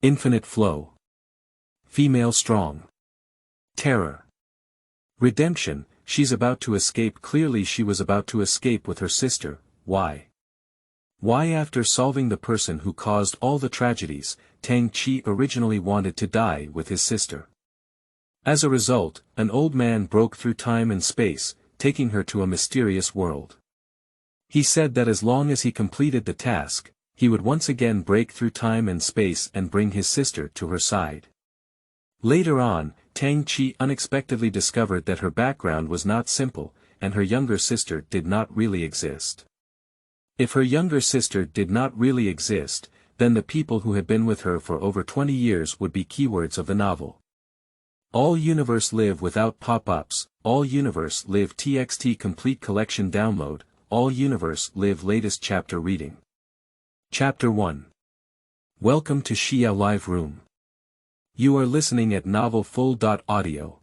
Infinite flow. Female strong. Terror. Redemption, she's about to escape. Clearly she was about to escape with her sister. Why? Why after solving the person who caused all the tragedies, Tang Qi originally wanted to die with his sister. As a result, an old man broke through time and space, taking her to a mysterious world. He said that as long as he completed the task, he would once again break through time and space and bring his sister to her side. Later on, Tang Qi unexpectedly discovered that her background was not simple, and her younger sister did not really exist. If her younger sister did not really exist, then the people who had been with her for over 20 years would be keywords of the novel. All universe live without pop-ups, all universe live TXT complete collection download, all universe live latest chapter reading. Chapter 1. Welcome to Xiyao Live Room. You are listening at novelfull.audio.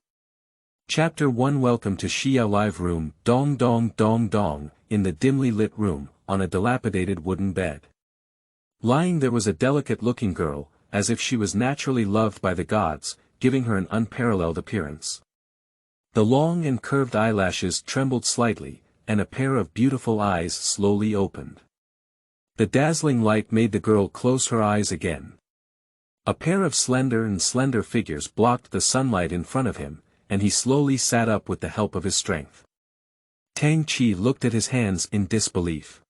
Chapter 1. Welcome to Xiyao Live Room. Dong dong dong dong, in the dimly lit room, on a dilapidated wooden bed. Lying there was a delicate-looking girl, as if she was naturally loved by the gods, giving her an unparalleled appearance. The long and curved eyelashes trembled slightly, and a pair of beautiful eyes slowly opened. The dazzling light made the girl close her eyes again. A pair of slender figures blocked the sunlight in front of him, and he slowly sat up with the help of his strength. Tang Qi looked at his hands in disbelief.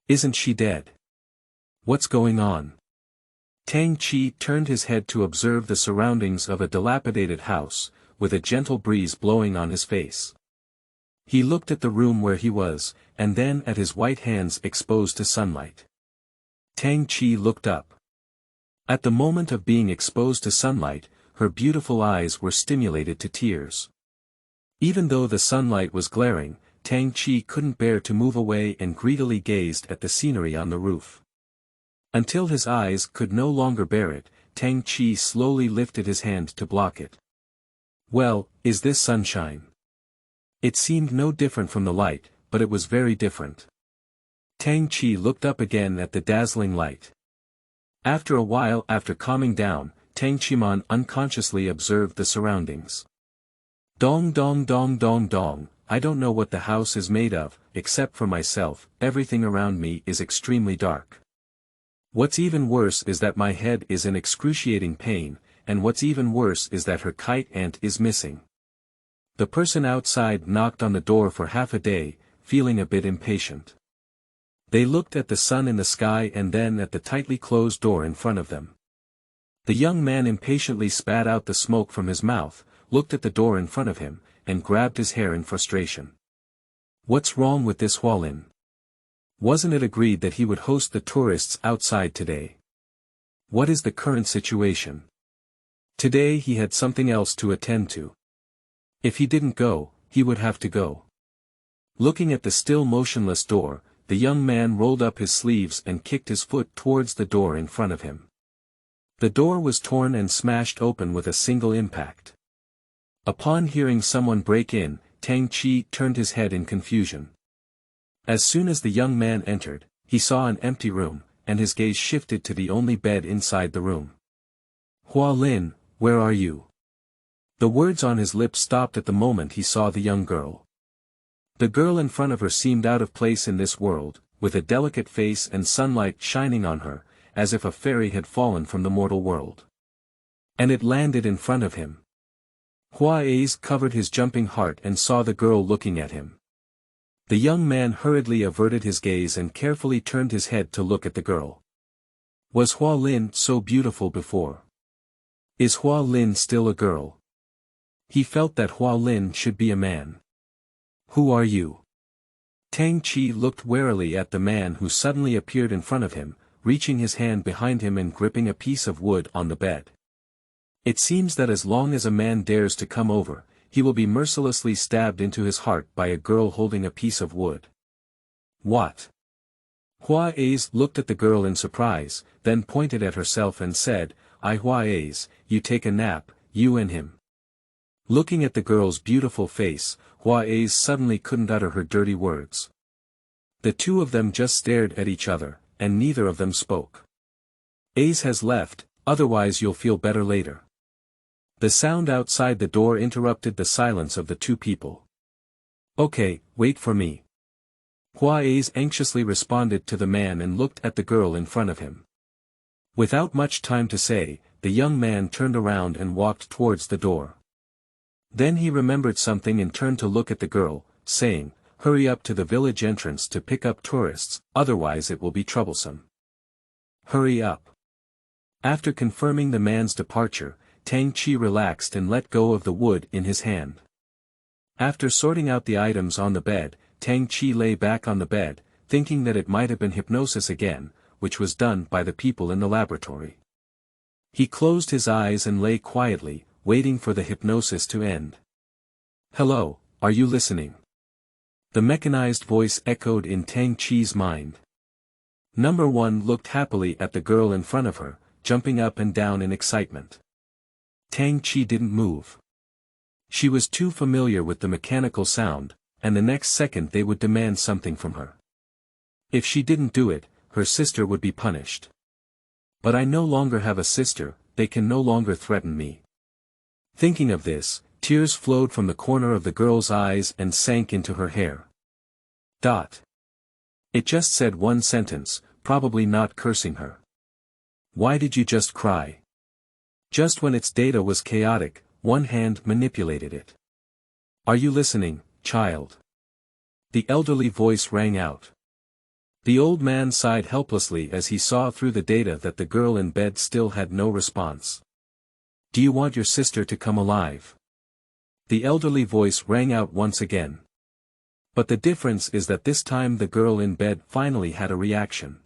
Isn't she dead? What's going on? Tang Qi turned his head to observe the surroundings of a dilapidated house, with a gentle breeze blowing on his face. He looked at the room where he was, and then at his white hands exposed to sunlight. Tang Qi looked up. At the moment of being exposed to sunlight, her beautiful eyes were stimulated to tears. Even though the sunlight was glaring, Tang Qi couldn't bear to move away and greedily gazed at the scenery on the roof. Until his eyes could no longer bear it, Tang Qi slowly lifted his hand to block it. Well, is this sunshine? It seemed no different from the light, but it was very different. Tang Qi looked up again at the dazzling light. After a while, after calming down, Tang Qiman unconsciously observed the surroundings. Dong dong dong dong dong, I don't know what the house is made of, except for myself, everything around me is extremely dark. What's even worse is that my head is in excruciating pain, and what's even worse is that her kite ant is missing. The person outside knocked on the door for half a day, feeling a bit impatient. They looked at the sun in the sky and then at the tightly closed door in front of them. The young man impatiently spat out the smoke from his mouth, looked at the door in front of him, and grabbed his hair in frustration. What's wrong with this Hualin? Wasn't it agreed that he would host the tourists outside today? What is the current situation? Today he had something else to attend to. If he didn't go, he would have to go. Looking at the still motionless door, the young man rolled up his sleeves and kicked his foot towards the door in front of him. The door was torn and smashed open with a single impact. Upon hearing someone break in, Tang Qi turned his head in confusion. As soon as the young man entered, he saw an empty room, and his gaze shifted to the only bed inside the room. Hua Lin, where are you? The words on his lips stopped at the moment he saw the young girl. The girl in front of her seemed out of place in this world, with a delicate face and sunlight shining on her, as if a fairy had fallen from the mortal world. And it landed in front of him. Hua A's covered his jumping heart and saw the girl looking at him. The young man hurriedly averted his gaze and carefully turned his head to look at the girl. Was Hua Lin so beautiful before? Is Hua Lin still a girl? He felt that Hua Lin should be a man. Who are you? Tang Qi looked warily at the man who suddenly appeared in front of him, reaching his hand behind him and gripping a piece of wood on the bed. It seems that as long as a man dares to come over, he will be mercilessly stabbed into his heart by a girl holding a piece of wood. What? Hua A's looked at the girl in surprise, then pointed at herself and said, Hua A's, you take a nap, you and him. Looking at the girl's beautiful face, Hua A's suddenly couldn't utter her dirty words. The two of them just stared at each other, and neither of them spoke. Ace has left, otherwise you'll feel better later. The sound outside the door interrupted the silence of the two people. Okay, wait for me. Hua Ace anxiously responded to the man and looked at the girl in front of him. Without much time to say, the young man turned around and walked towards the door. Then he remembered something and turned to look at the girl, saying, "Hurry up to the village entrance to pick up tourists, otherwise it will be troublesome. Hurry up." After confirming the man's departure, Tang Qi relaxed and let go of the wood in his hand. After sorting out the items on the bed, Tang Qi lay back on the bed, thinking that it might have been hypnosis again, which was done by the people in the laboratory. He closed his eyes and lay quietly, waiting for the hypnosis to end. "Hello, are you listening?" The mechanized voice echoed in Tang Qi's mind. Number 1 looked happily at the girl in front of her, jumping up and down in excitement. Tang Qi didn't move. She was too familiar with the mechanical sound, and the next second they would demand something from her. If she didn't do it, her sister would be punished. But I no longer have a sister, they can no longer threaten me. Thinking of this, tears flowed from the corner of the girl's eyes and sank into her hair. It just said one sentence, probably not cursing her. Why did you just cry? Just when its data was chaotic, one hand manipulated it. Are you listening, child? The elderly voice rang out. The old man sighed helplessly as he saw through the data that the girl in bed still had no response. Do you want your sister to come alive? The elderly voice rang out once again. But the difference is that this time the girl in bed finally had a reaction.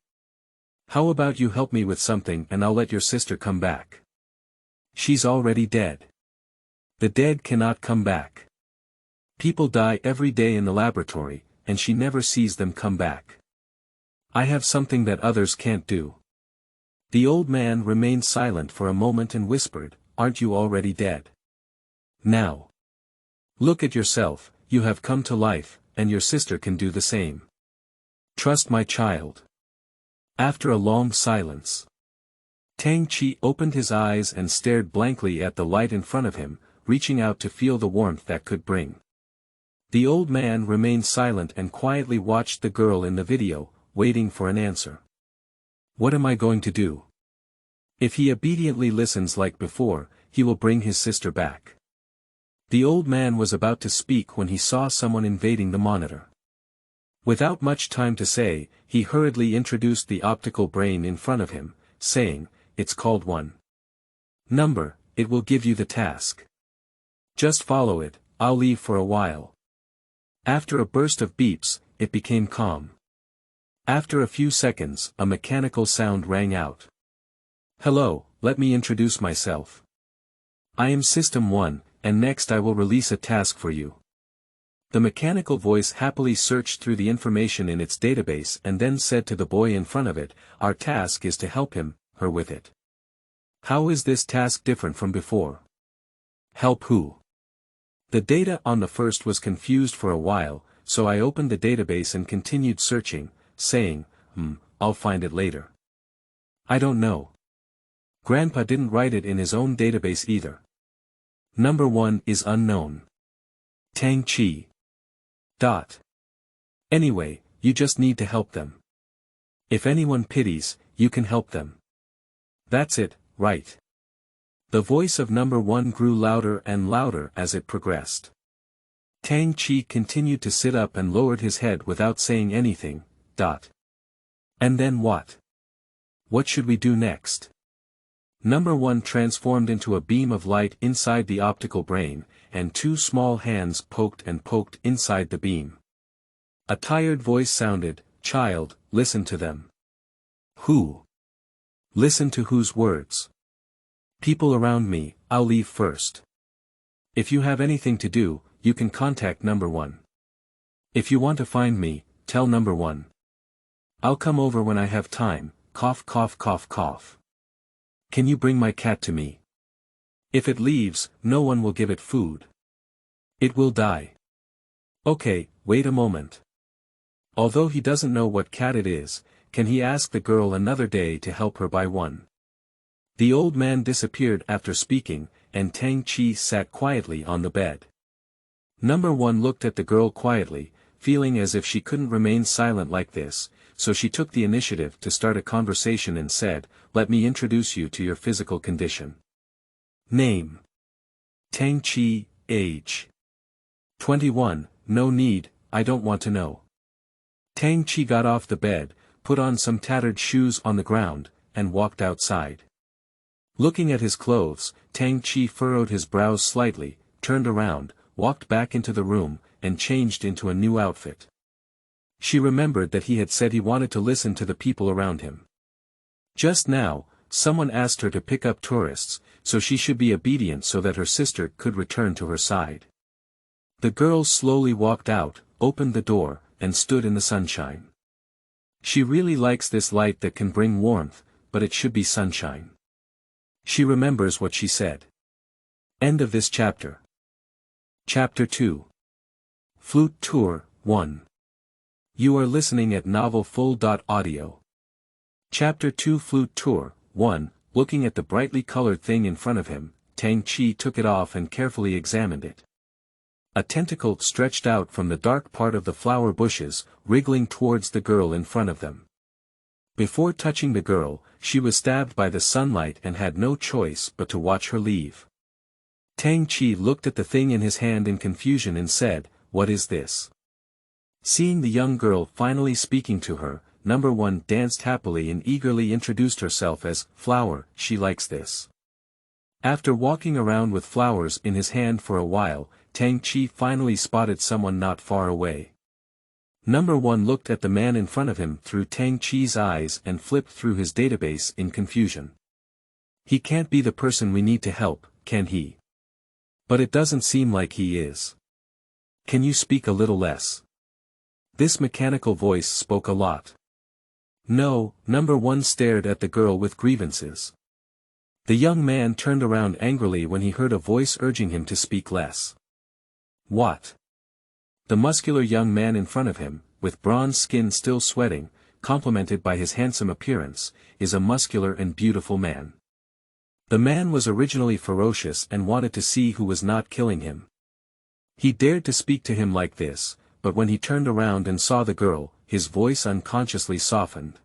How about you help me with something and I'll let your sister come back? She's already dead. The dead cannot come back. People die every day in the laboratory, and she never sees them come back. I have something that others can't do. The old man remained silent for a moment and whispered, "Aren't you already dead? Now. Look at yourself, you have come to life, and your sister can do the same. Trust my child." After a long silence, Tang Qi opened his eyes and stared blankly at the light in front of him, reaching out to feel the warmth that could bring. The old man remained silent and quietly watched the girl in the video, waiting for an answer. What am I going to do? If he obediently listens like before, he will bring his sister back. The old man was about to speak when he saw someone invading the monitor. Without much time to say, he hurriedly introduced the optical brain in front of him, saying, "It's called 1 number, it will give you the task. Just follow it, I'll leave for a while." After a burst of beeps, it became calm. After a few seconds, a mechanical sound rang out. "Hello, let me introduce myself. I am System 1, and next I will release a task for you." The mechanical voice happily searched through the information in its database and then said to the boy in front of it, "Our task is to help him, her with it." How is this task different from before? Help who? The data on the first was confused for a while, so I opened the database and continued searching, saying, I'll find it later. I don't know. Grandpa didn't write it in his own database either. Number 1 is unknown. Tang Qi. Anyway, you just need to help them. If anyone pities, you can help them. That's it, right? The voice of number 1 grew louder and louder as it progressed. Tang Qi continued to sit up and lowered his head without saying anything. And then what? What should we do next? Number 1 transformed into a beam of light inside the optical brain, and 2 small hands poked and poked inside the beam. A tired voice sounded, "Child, listen to them." Who? Listen to whose words? People around me, I'll leave first. If you have anything to do, you can contact number 1. If you want to find me, tell number 1. I'll come over when I have time, cough cough cough cough. Can you bring my cat to me? If it leaves, no one will give it food. It will die. Okay, wait a moment. Although he doesn't know what cat it is, can he ask the girl another day to help her buy one? The old man disappeared after speaking, and Tang Qi sat quietly on the bed. Number 1 looked at the girl quietly, feeling as if she couldn't remain silent like this, so she took the initiative to start a conversation and said, "Let me introduce you to your physical condition. Name: Tang Qi, age: 21, no need, I don't want to know." Tang Qi got off the bed, put on some tattered shoes on the ground, and walked outside. Looking at his clothes, Tang Qi furrowed his brows slightly, turned around, walked back into the room, and changed into a new outfit. She remembered that he had said he wanted to listen to the people around him. Just now, someone asked her to pick up tourists, so she should be obedient so that her sister could return to her side. The girl slowly walked out, opened the door, and stood in the sunshine. She really likes this light that can bring warmth, but it should be sunshine. She remembers what she said. End of this chapter. Chapter 2. Flute Tour, 1. You are listening at novelfull.audio. Chapter 2 Flute Tour, 1. Looking at the brightly colored thing in front of him, Tang Qi took it off and carefully examined it. A tentacle stretched out from the dark part of the flower bushes, wriggling towards the girl in front of them. Before touching the girl, she was stabbed by the sunlight and had no choice but to watch her leave. Tang Qi looked at the thing in his hand in confusion and said, "What is this?" Seeing the young girl finally speaking to her, Number 1 danced happily and eagerly introduced herself as Flower. She likes this. After walking around with flowers in his hand for a while, Tang Qi finally spotted someone not far away. Number 1 looked at the man in front of him through Tang Qi's eyes and flipped through his database in confusion. He can't be the person we need to help, can he? But it doesn't seem like he is. Can you speak a little less? This mechanical voice spoke a lot. No, Number 1 stared at the girl with grievances. The young man turned around angrily when he heard a voice urging him to speak less. What? The muscular young man in front of him, with bronze skin still sweating, complemented by his handsome appearance, is a muscular and beautiful man. The man was originally ferocious and wanted to see who was not killing him. He dared to speak to him like this, but when he turned around and saw the girl, his voice unconsciously softened.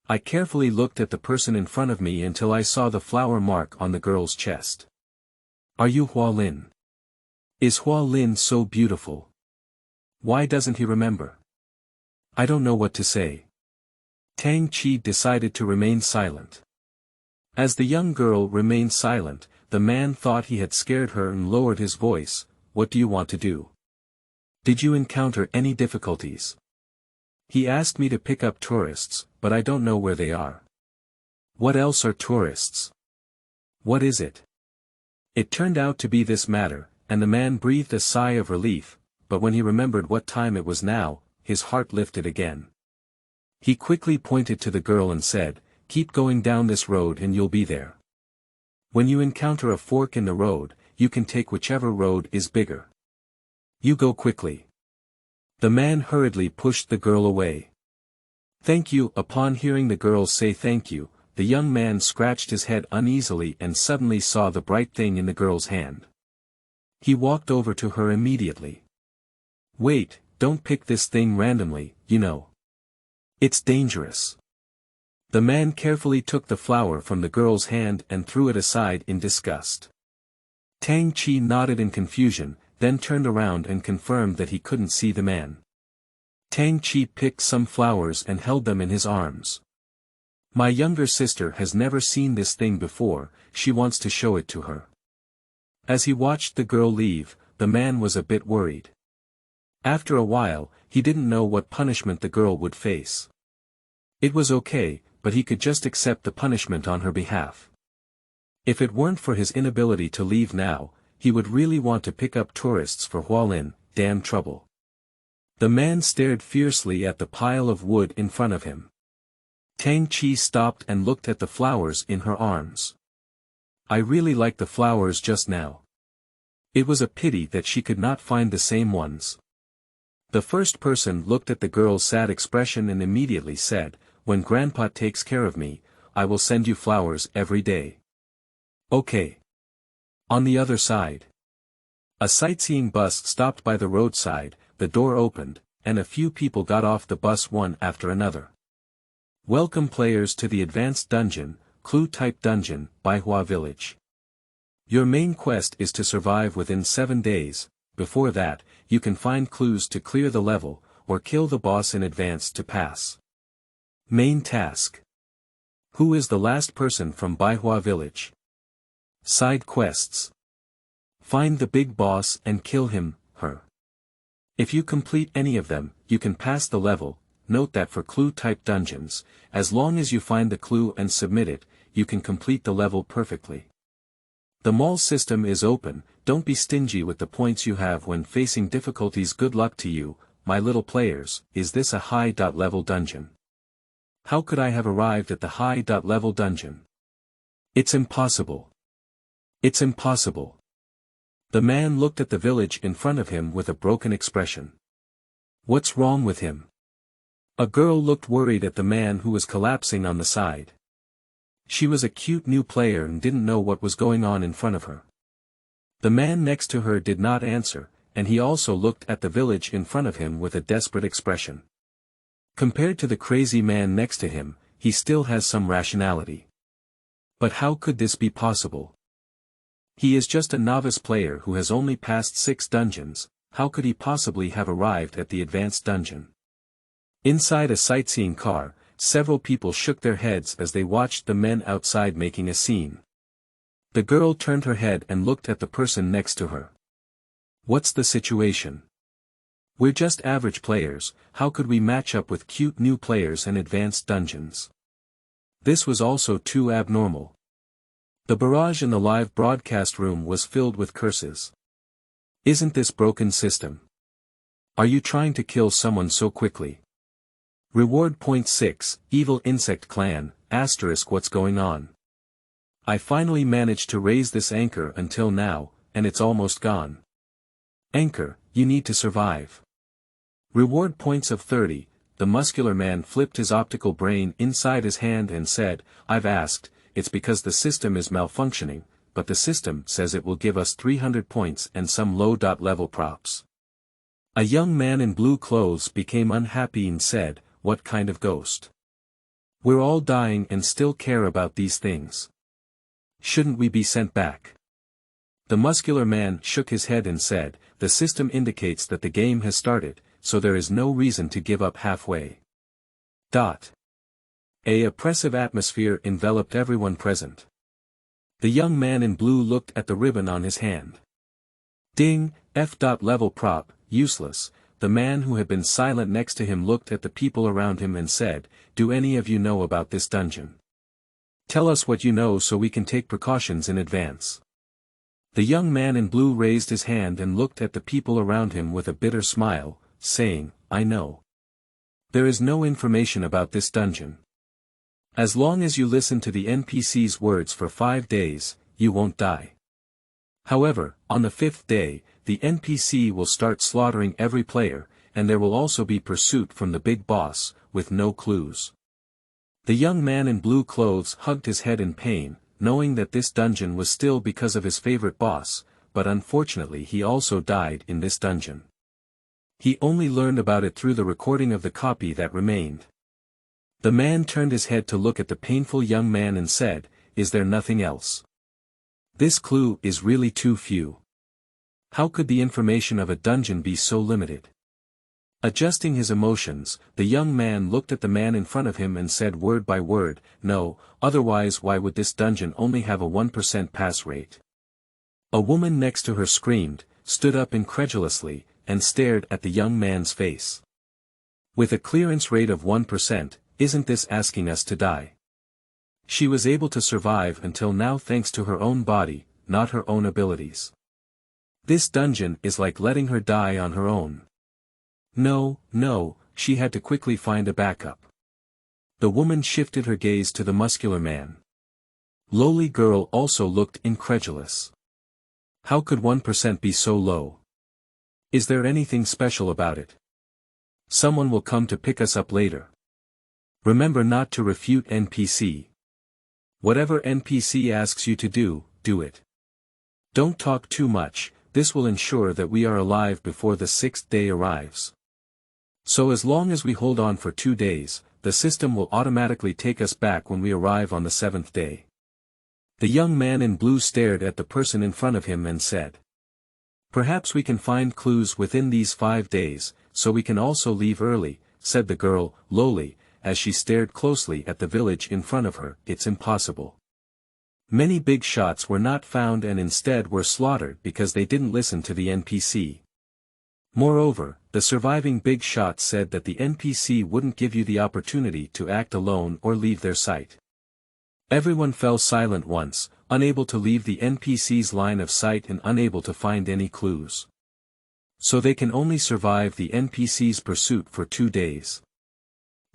I carefully looked at the person in front of me until I saw the flower mark on the girl's chest. Are you Hua Lin? Is Hua Lin so beautiful? Why doesn't he remember? I don't know what to say. Tang Qi decided to remain silent. As the young girl remained silent, the man thought he had scared her and lowered his voice. What do you want to do? Did you encounter any difficulties? He asked me to pick up tourists, but I don't know where they are. What else are tourists? What is it? It turned out to be this matter, and the man breathed a sigh of relief, but when he remembered what time it was now, his heart lifted again. He quickly pointed to the girl and said, "Keep going down this road and you'll be there. When you encounter a fork in the road, you can take whichever road is bigger. You go quickly." The man hurriedly pushed the girl away. "Thank you." Upon hearing the girl say thank you, the young man scratched his head uneasily and suddenly saw the bright thing in the girl's hand. He walked over to her immediately. "Wait, don't pick this thing randomly, you know. It's dangerous." The man carefully took the flower from the girl's hand and threw it aside in disgust. Tang Qi nodded in confusion, then turned around and confirmed that he couldn't see the man. Tang Qi picked some flowers and held them in his arms. My younger sister has never seen this thing before, she wants to show it to her. As he watched the girl leave, the man was a bit worried. After a while, he didn't know what punishment the girl would face. It was okay, but he could just accept the punishment on her behalf. If it weren't for his inability to leave now, he would really want to pick up tourists for Hualin. Damn trouble. The man stared fiercely at the pile of wood in front of him. Tang Qi stopped and looked at the flowers in her arms. I really like the flowers just now. It was a pity that she could not find the same ones. The first person looked at the girl's sad expression and immediately said, when Grandpa takes care of me, I will send you flowers every day. Okay. On the other side. A sightseeing bus stopped by the roadside, the door opened, and a few people got off the bus one after another. Welcome players to the Advanced Dungeon, Clue-type Dungeon, Baihua Village. Your main quest is to survive within 7 days. Before that, you can find clues to clear the level, or kill the boss in advance to pass. Main task. Who is the last person from Baihua Village? Side quests. Find the big boss and kill him, her. If you complete any of them, you can pass the level. Note that for clue-type dungeons, as long as you find the clue and submit it, you can complete the level perfectly. The mall system is open, don't be stingy with the points you have when facing difficulties. Good luck to you, my little players. Is this a high-level dungeon? How could I have arrived at the high-level dungeon? It's impossible. It's impossible. The man looked at the village in front of him with a broken expression. What's wrong with him? A girl looked worried at the man who was collapsing on the side. She was a cute new player and didn't know what was going on in front of her. The man next to her did not answer, and he also looked at the village in front of him with a desperate expression. Compared to the crazy man next to him, he still has some rationality. But how could this be possible? He is just a novice player who has only passed 6 dungeons. How could he possibly have arrived at the advanced dungeon? Inside a sightseeing car, several people shook their heads as they watched the men outside making a scene. The girl turned her head and looked at the person next to her. What's the situation? We're just average players, how could we match up with cute new players and advanced dungeons? This was also too abnormal. The barrage in the live broadcast room was filled with curses. Isn't this broken system? Are you trying to kill someone so quickly? Reward point 6, Evil Insect Clan, *, what's going on? I finally managed to raise this anchor until now, and it's almost gone. Anchor, you need to survive. Reward points of 30, the muscular man flipped his optical brain inside his hand and said, I've asked, it's because the system is malfunctioning, but the system says it will give us 300 points and some low-level props. A young man in blue clothes became unhappy and said, what kind of ghost? We're all dying and still care about these things. Shouldn't we be sent back? The muscular man shook his head and said, the system indicates that the game has started, so there is no reason to give up halfway. A oppressive atmosphere enveloped everyone present. The young man in blue looked at the ribbon on his hand. Ding, F.level prop, useless. The man who had been silent next to him looked at the people around him and said, do any of you know about this dungeon? Tell us what you know so we can take precautions in advance. The young man in blue raised his hand and looked at the people around him with a bitter smile, saying, I know. There is no information about this dungeon. As long as you listen to the NPC's words for 5 days, you won't die. However, on the 5th day, the NPC will start slaughtering every player, and there will also be pursuit from the big boss, with no clues. The young man in blue clothes hugged his head in pain, knowing that this dungeon was still because of his favorite boss, but unfortunately he also died in this dungeon. He only learned about it through the recording of the copy that remained. The man turned his head to look at the painful young man and said, is there nothing else? This clue is really too few. How could the information of a dungeon be so limited? Adjusting his emotions, the young man looked at the man in front of him and said word by word, no, otherwise why would this dungeon only have a 1% pass rate? A woman next to her screamed, stood up incredulously, and stared at the young man's face. With a clearance rate of 1%, isn't this asking us to die? She was able to survive until now thanks to her own body, not her own abilities. This dungeon is like letting her die on her own. No, she had to quickly find a backup. The woman shifted her gaze to the muscular man. Lowly girl also looked incredulous. How could 1% be so low? Is there anything special about it? Someone will come to pick us up later. Remember not to refute NPC. Whatever NPC asks you to do, do it. Don't talk too much, this will ensure that we are alive before the 6th day arrives. So as long as we hold on for 2 days, the system will automatically take us back when we arrive on the 7th day. The young man in blue stared at the person in front of him and said, "Perhaps we can find clues within these 5 days, so we can also leave early," said the girl, lowly, as she stared closely at the village in front of her. "It's impossible. Many big shots were not found and instead were slaughtered because they didn't listen to the NPC. Moreover, the surviving big shot said that the NPC wouldn't give you the opportunity to act alone or leave their sight." Everyone fell silent once, unable to leave the NPC's line of sight and unable to find any clues. So they can only survive the NPC's pursuit for 2 days.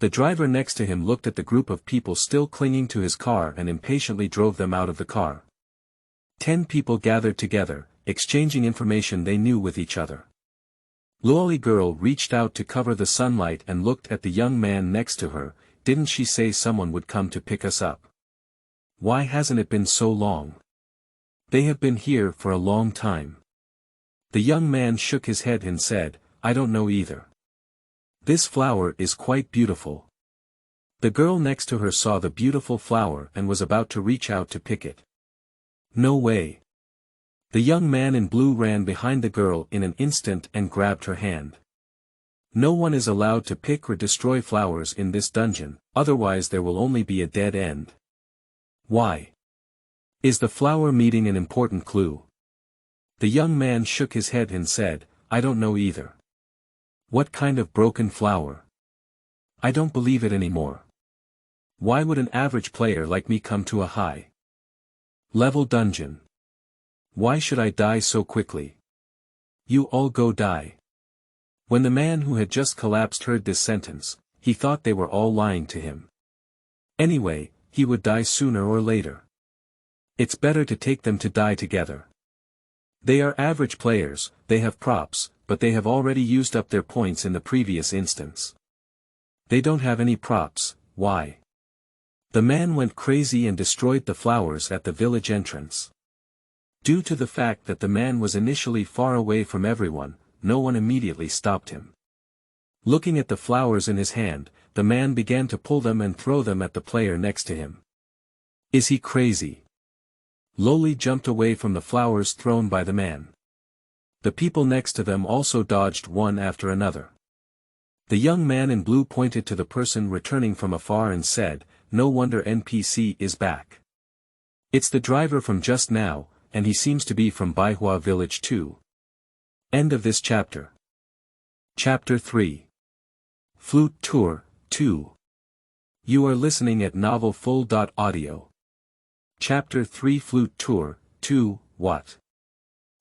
The driver next to him looked at the group of people still clinging to his car and impatiently drove them out of the car. 10 people gathered together, exchanging information they knew with each other. Lolly girl reached out to cover the sunlight and looked at the young man next to her. "Didn't she say someone would come to pick us up? Why hasn't it been so long? They have been here for a long time." The young man shook his head and said, "I don't know either. This flower is quite beautiful." The girl next to her saw the beautiful flower and was about to reach out to pick it. "No way." The young man in blue ran behind the girl in an instant and grabbed her hand. "No one is allowed to pick or destroy flowers in this dungeon, otherwise there will only be a dead end." "Why? Is the flower meeting an important clue?" The young man shook his head and said, "I don't know either. What kind of broken flower? I don't believe it anymore. Why would an average player like me come to a high-level dungeon? Why should I die so quickly? You all go die." When the man who had just collapsed heard this sentence, he thought they were all lying to him. Anyway, he would die sooner or later. It's better to take them to die together. They are average players, they have props, but they have already used up their points in the previous instance. They don't have any props. Why? The man went crazy and destroyed the flowers at the village entrance. Due to the fact that the man was initially far away from everyone, no one immediately stopped him. Looking at the flowers in his hand, the man began to pull them and throw them at the player next to him. Is he crazy? Loli jumped away from the flowers thrown by the man. The people next to them also dodged one after another. The young man in blue pointed to the person returning from afar and said, "No wonder NPC is back. It's the driver from just now, and he seems to be from Baihua village too." End of this chapter. Chapter 3. Flute Tour, 2. You are listening at novelfull.audio. Chapter 3 Flute Tour, 2, What?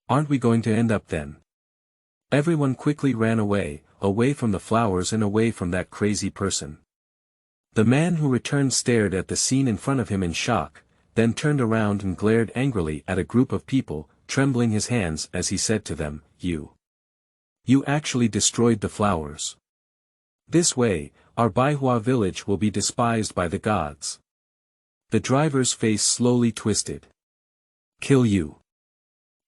Aren't we going to end up then? Everyone quickly ran away from the flowers and away from that crazy person. The man who returned stared at the scene in front of him in shock, then turned around and glared angrily at a group of people, trembling his hands as he said to them, You actually destroyed the flowers. This way, our Baihua village will be despised by the gods. The driver's face slowly twisted. Kill you.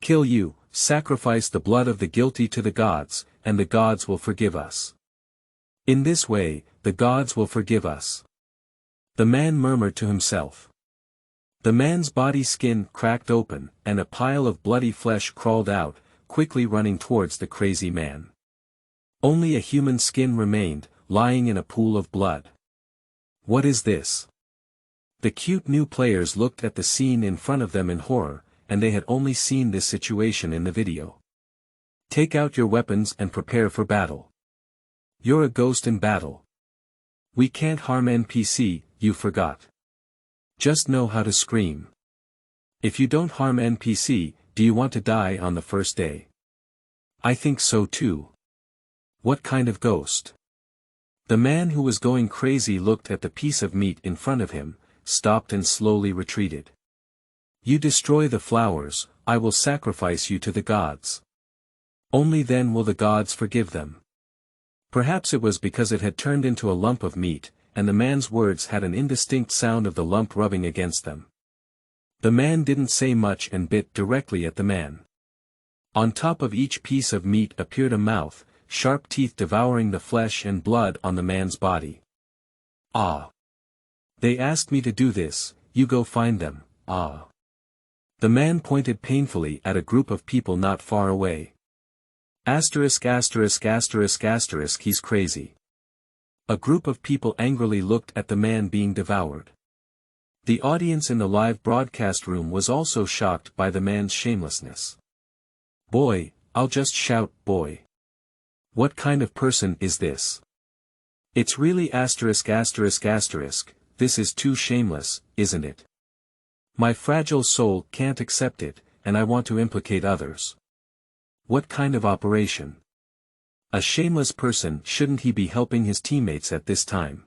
Kill you, sacrifice the blood of the guilty to the gods, and the gods will forgive us. In this way, the gods will forgive us. The man murmured to himself. The man's body skin cracked open, and a pile of bloody flesh crawled out, quickly running towards the crazy man. Only a human skin remained, lying in a pool of blood. What is this? The cute new players looked at the scene in front of them in horror, and they had only seen this situation in the video. Take out your weapons and prepare for battle. You're a ghost in battle. We can't harm NPC, you forgot. Just know how to scream. If you don't harm NPC, do you want to die on the first day? I think so too. What kind of ghost? The man who was going crazy looked at the piece of meat in front of him, stopped and slowly retreated. You destroy the flowers, I will sacrifice you to the gods. Only then will the gods forgive them. Perhaps it was because it had turned into a lump of meat, and the man's words had an indistinct sound of the lump rubbing against them. The man didn't say much and bit directly at the man. On top of each piece of meat appeared a mouth, sharp teeth devouring the flesh and blood on the man's body. Ah! They asked me to do this, you go find them, ah! The man pointed painfully at a group of people not far away. Asterisk asterisk asterisk asterisk he's crazy. A group of people angrily looked at the man being devoured. The audience in the live broadcast room was also shocked by the man's shamelessness. Boy, I'll just shout, boy. What kind of person is this? It's really asterisk asterisk asterisk, this is too shameless, isn't it? My fragile soul can't accept it, and I want to implicate others. What kind of operation? A shameless person, shouldn't he be helping his teammates at this time?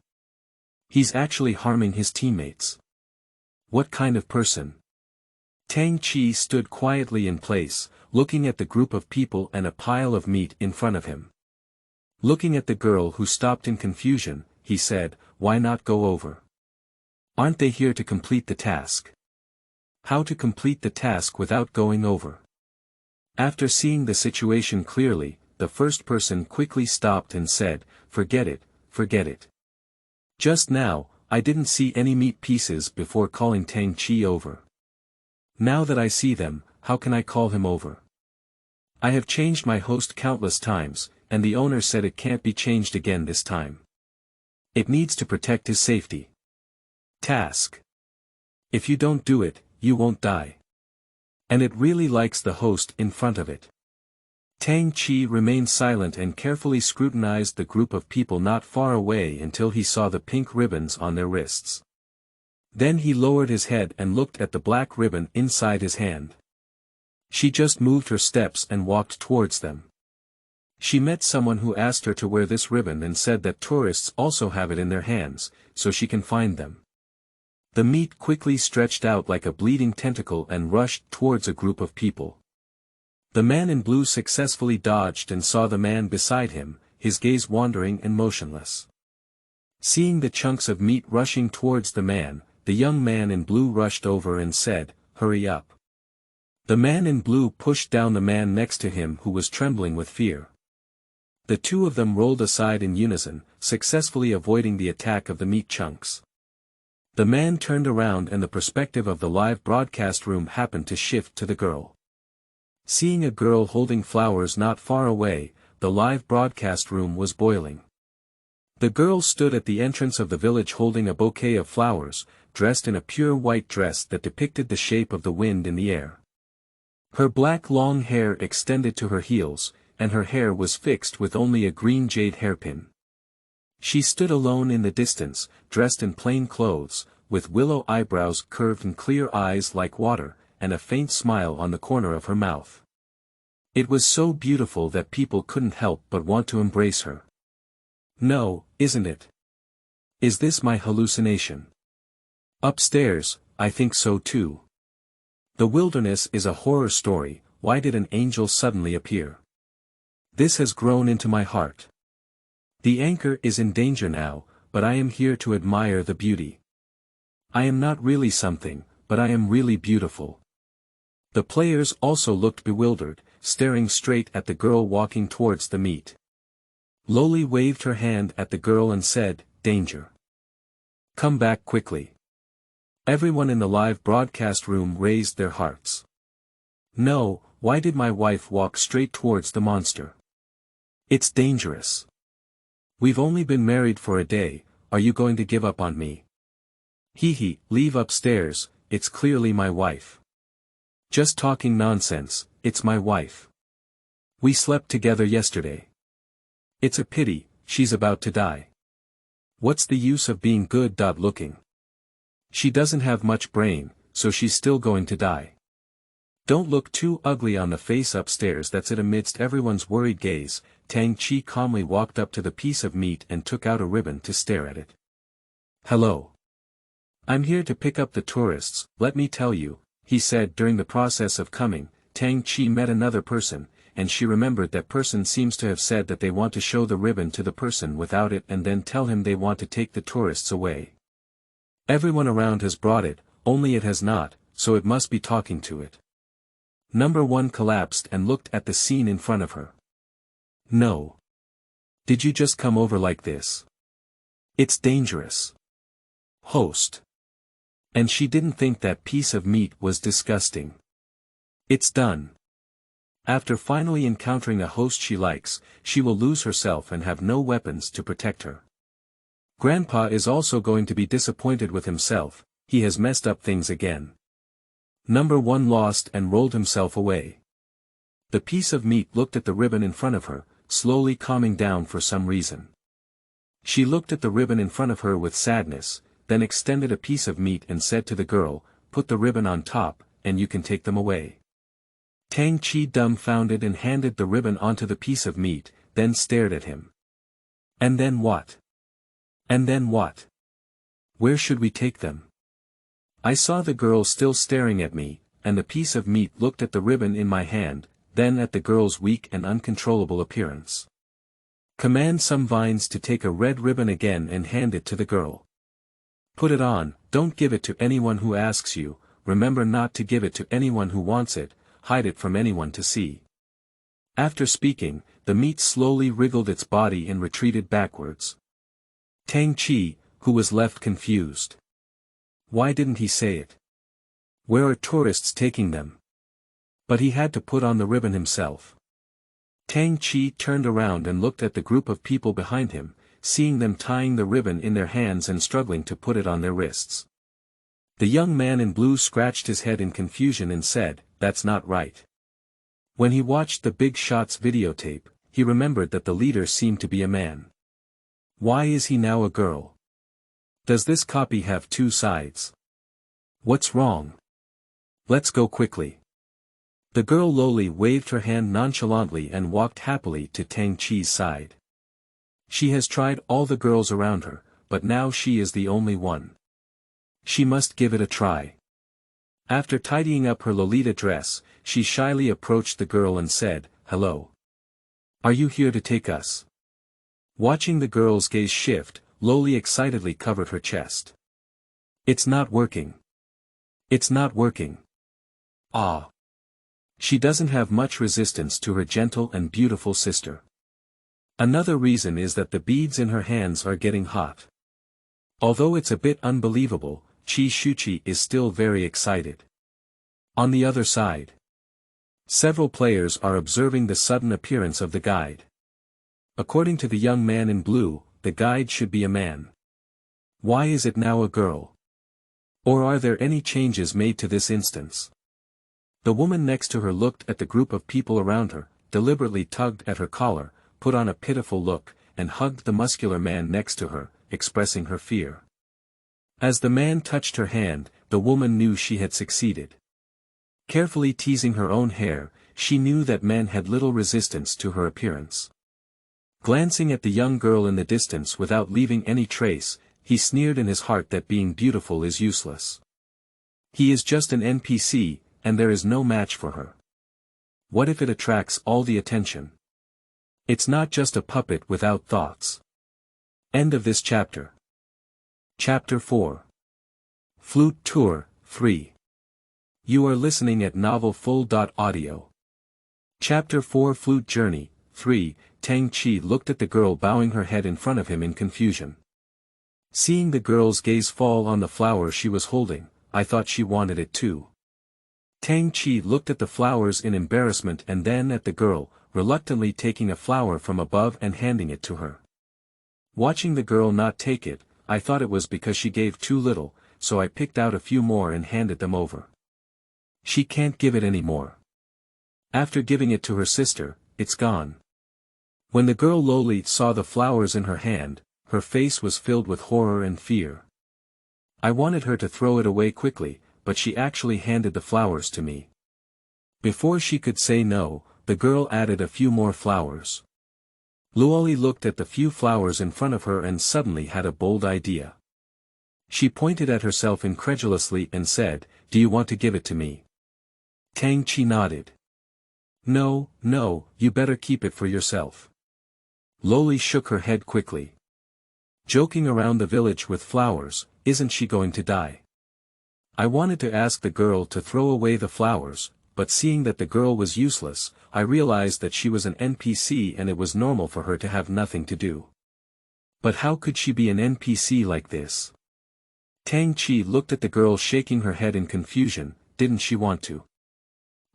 He's actually harming his teammates. What kind of person? Tang Qi stood quietly in place, looking at the group of people and a pile of meat in front of him. Looking at the girl who stopped in confusion, he said, why not go over? Aren't they here to complete the task? How to complete the task without going over? After seeing the situation clearly, the first person quickly stopped and said, forget it, forget it. Just now, I didn't see any meat pieces before calling Tang Qi over. Now that I see them, how can I call him over? I have changed my host countless times, and the owner said it can't be changed again this time. It needs to protect his safety. Task. If you don't do it, you won't die. And it really likes the host in front of it. Tang Qi remained silent and carefully scrutinized the group of people not far away until he saw the pink ribbons on their wrists. Then he lowered his head and looked at the black ribbon inside his hand. She just moved her steps and walked towards them. She met someone who asked her to wear this ribbon and said that tourists also have it in their hands, so she can find them. The meat quickly stretched out like a bleeding tentacle and rushed towards a group of people. The man in blue successfully dodged and saw the man beside him, his gaze wandering and motionless. Seeing the chunks of meat rushing towards the man, the young man in blue rushed over and said, hurry up. The man in blue pushed down the man next to him who was trembling with fear. The two of them rolled aside in unison, successfully avoiding the attack of the meat chunks. The man turned around and the perspective of the live broadcast room happened to shift to the girl. Seeing a girl holding flowers not far away, the live broadcast room was boiling. The girl stood at the entrance of the village holding a bouquet of flowers, dressed in a pure white dress that depicted the shape of the wind in the air. Her black long hair extended to her heels, and her hair was fixed with only a green jade hairpin. She stood alone in the distance, dressed in plain clothes, with willow eyebrows curved and clear eyes like water, and a faint smile on the corner of her mouth. It was so beautiful that people couldn't help but want to embrace her. No, isn't it? Is this my hallucination? Upstairs, I think so too. The wilderness is a horror story, why did an angel suddenly appear? This has grown into my heart. The anchor is in danger now, but I am here to admire the beauty. I am not really something, but I am really beautiful. The players also looked bewildered, staring straight at the girl walking towards the meat. Loli waved her hand at the girl and said, danger. Come back quickly. Everyone in the live broadcast room raised their hearts. No, why did my wife walk straight towards the monster? It's dangerous. We've only been married for a day, are you going to give up on me? Hee, leave upstairs, it's clearly my wife. Just talking nonsense, it's my wife. We slept together yesterday. It's a pity, she's about to die. What's the use of being good? Looking. She doesn't have much brain, so she's still going to die. Don't look too ugly on the face upstairs. That's it. Amidst everyone's worried gaze, Tang Qi calmly walked up to the piece of meat and took out a ribbon to stare at it. Hello. I'm here to pick up the tourists, let me tell you, he said. During the process of coming, Tang Qi met another person, and she remembered that person seems to have said that they want to show the ribbon to the person without it and then tell him they want to take the tourists away. Everyone around has brought it, only it has not, so it must be talking to it. Number 1 collapsed and looked at the scene in front of her. No. Did you just come over like this? It's dangerous. Host. And she didn't think that piece of meat was disgusting. It's done. After finally encountering a host she likes, she will lose herself and have no weapons to protect her. Grandpa is also going to be disappointed with himself, he has messed up things again. Number 1 lost and rolled himself away. The piece of meat looked at the ribbon in front of her, slowly calming down for some reason. She looked at the ribbon in front of her with sadness, then extended a piece of meat and said to the girl, "Put the ribbon on top, and you can take them away." Tang Qi dumbfounded and handed the ribbon onto the piece of meat, then stared at him. And then what? And then what? Where should we take them? I saw the girl still staring at me, and the piece of meat looked at the ribbon in my hand, then at the girl's weak and uncontrollable appearance. Command some vines to take a red ribbon again and hand it to the girl. Put it on, don't give it to anyone who asks you, remember not to give it to anyone who wants it, hide it from anyone to see. After speaking, the meat slowly wriggled its body and retreated backwards. Tang Qi, who was left confused. Why didn't he say it? Where are tourists taking them? But he had to put on the ribbon himself. Tang Qi turned around and looked at the group of people behind him, seeing them tying the ribbon in their hands and struggling to put it on their wrists. The young man in blue scratched his head in confusion and said, "That's not right." When he watched the Big Shots videotape, he remembered that the leader seemed to be a man. Why is he now a girl? Does this copy have 2 sides? What's wrong? Let's go quickly. The girl lowly waved her hand nonchalantly and walked happily to Tang Qi's side. She has tried all the girls around her, but now she is the only one. She must give it a try. After tidying up her Lolita dress, she shyly approached the girl and said, "Hello. Are you here to take us?" Watching the girl's gaze shift, Loli excitedly covered her chest. "It's not working. It's not working. Ah. She doesn't have much resistance to her gentle and beautiful sister. Another reason is that the beads in her hands are getting hot." Although it's a bit unbelievable, Qi Shuqi is still very excited. On the other side, several players are observing the sudden appearance of the guide. According to the young man in blue, the guide should be a man. Why is it now a girl? Or are there any changes made to this instance? The woman next to her looked at the group of people around her, deliberately tugged at her collar, put on a pitiful look, and hugged the muscular man next to her, expressing her fear. As the man touched her hand, the woman knew she had succeeded. Carefully teasing her own hair, she knew that men had little resistance to her appearance. Glancing at the young girl in the distance without leaving any trace, he sneered in his heart that being beautiful is useless. He is just an NPC, and there is no match for her. What if it attracts all the attention? It's not just a puppet without thoughts. End of this chapter. Chapter 4. Flute Tour, 3. You are listening at novelfull.audio. Chapter 4 Flute Journey, 3. Tang Qi looked at the girl bowing her head in front of him in confusion. Seeing the girl's gaze fall on the flower she was holding, I thought she wanted it too. Tang Qi looked at the flowers in embarrassment and then at the girl, reluctantly taking a flower from above and handing it to her. Watching the girl not take it, I thought it was because she gave too little, so I picked out a few more and handed them over. She can't give it anymore. After giving it to her sister, it's gone. When the girl Loli saw the flowers in her hand, her face was filled with horror and fear. I wanted her to throw it away quickly, but she actually handed the flowers to me. Before she could say no, the girl added a few more flowers. Luoli looked at the few flowers in front of her and suddenly had a bold idea. She pointed at herself incredulously and said, "Do you want to give it to me?" Tang Qi nodded. No, you better keep it for yourself." Loli shook her head quickly. "Joking around the village with flowers, isn't she going to die?" I wanted to ask the girl to throw away the flowers, but seeing that the girl was useless, I realized that she was an NPC and it was normal for her to have nothing to do. But how could she be an NPC like this? Tang Qi looked at the girl shaking her head in confusion. Didn't she want to?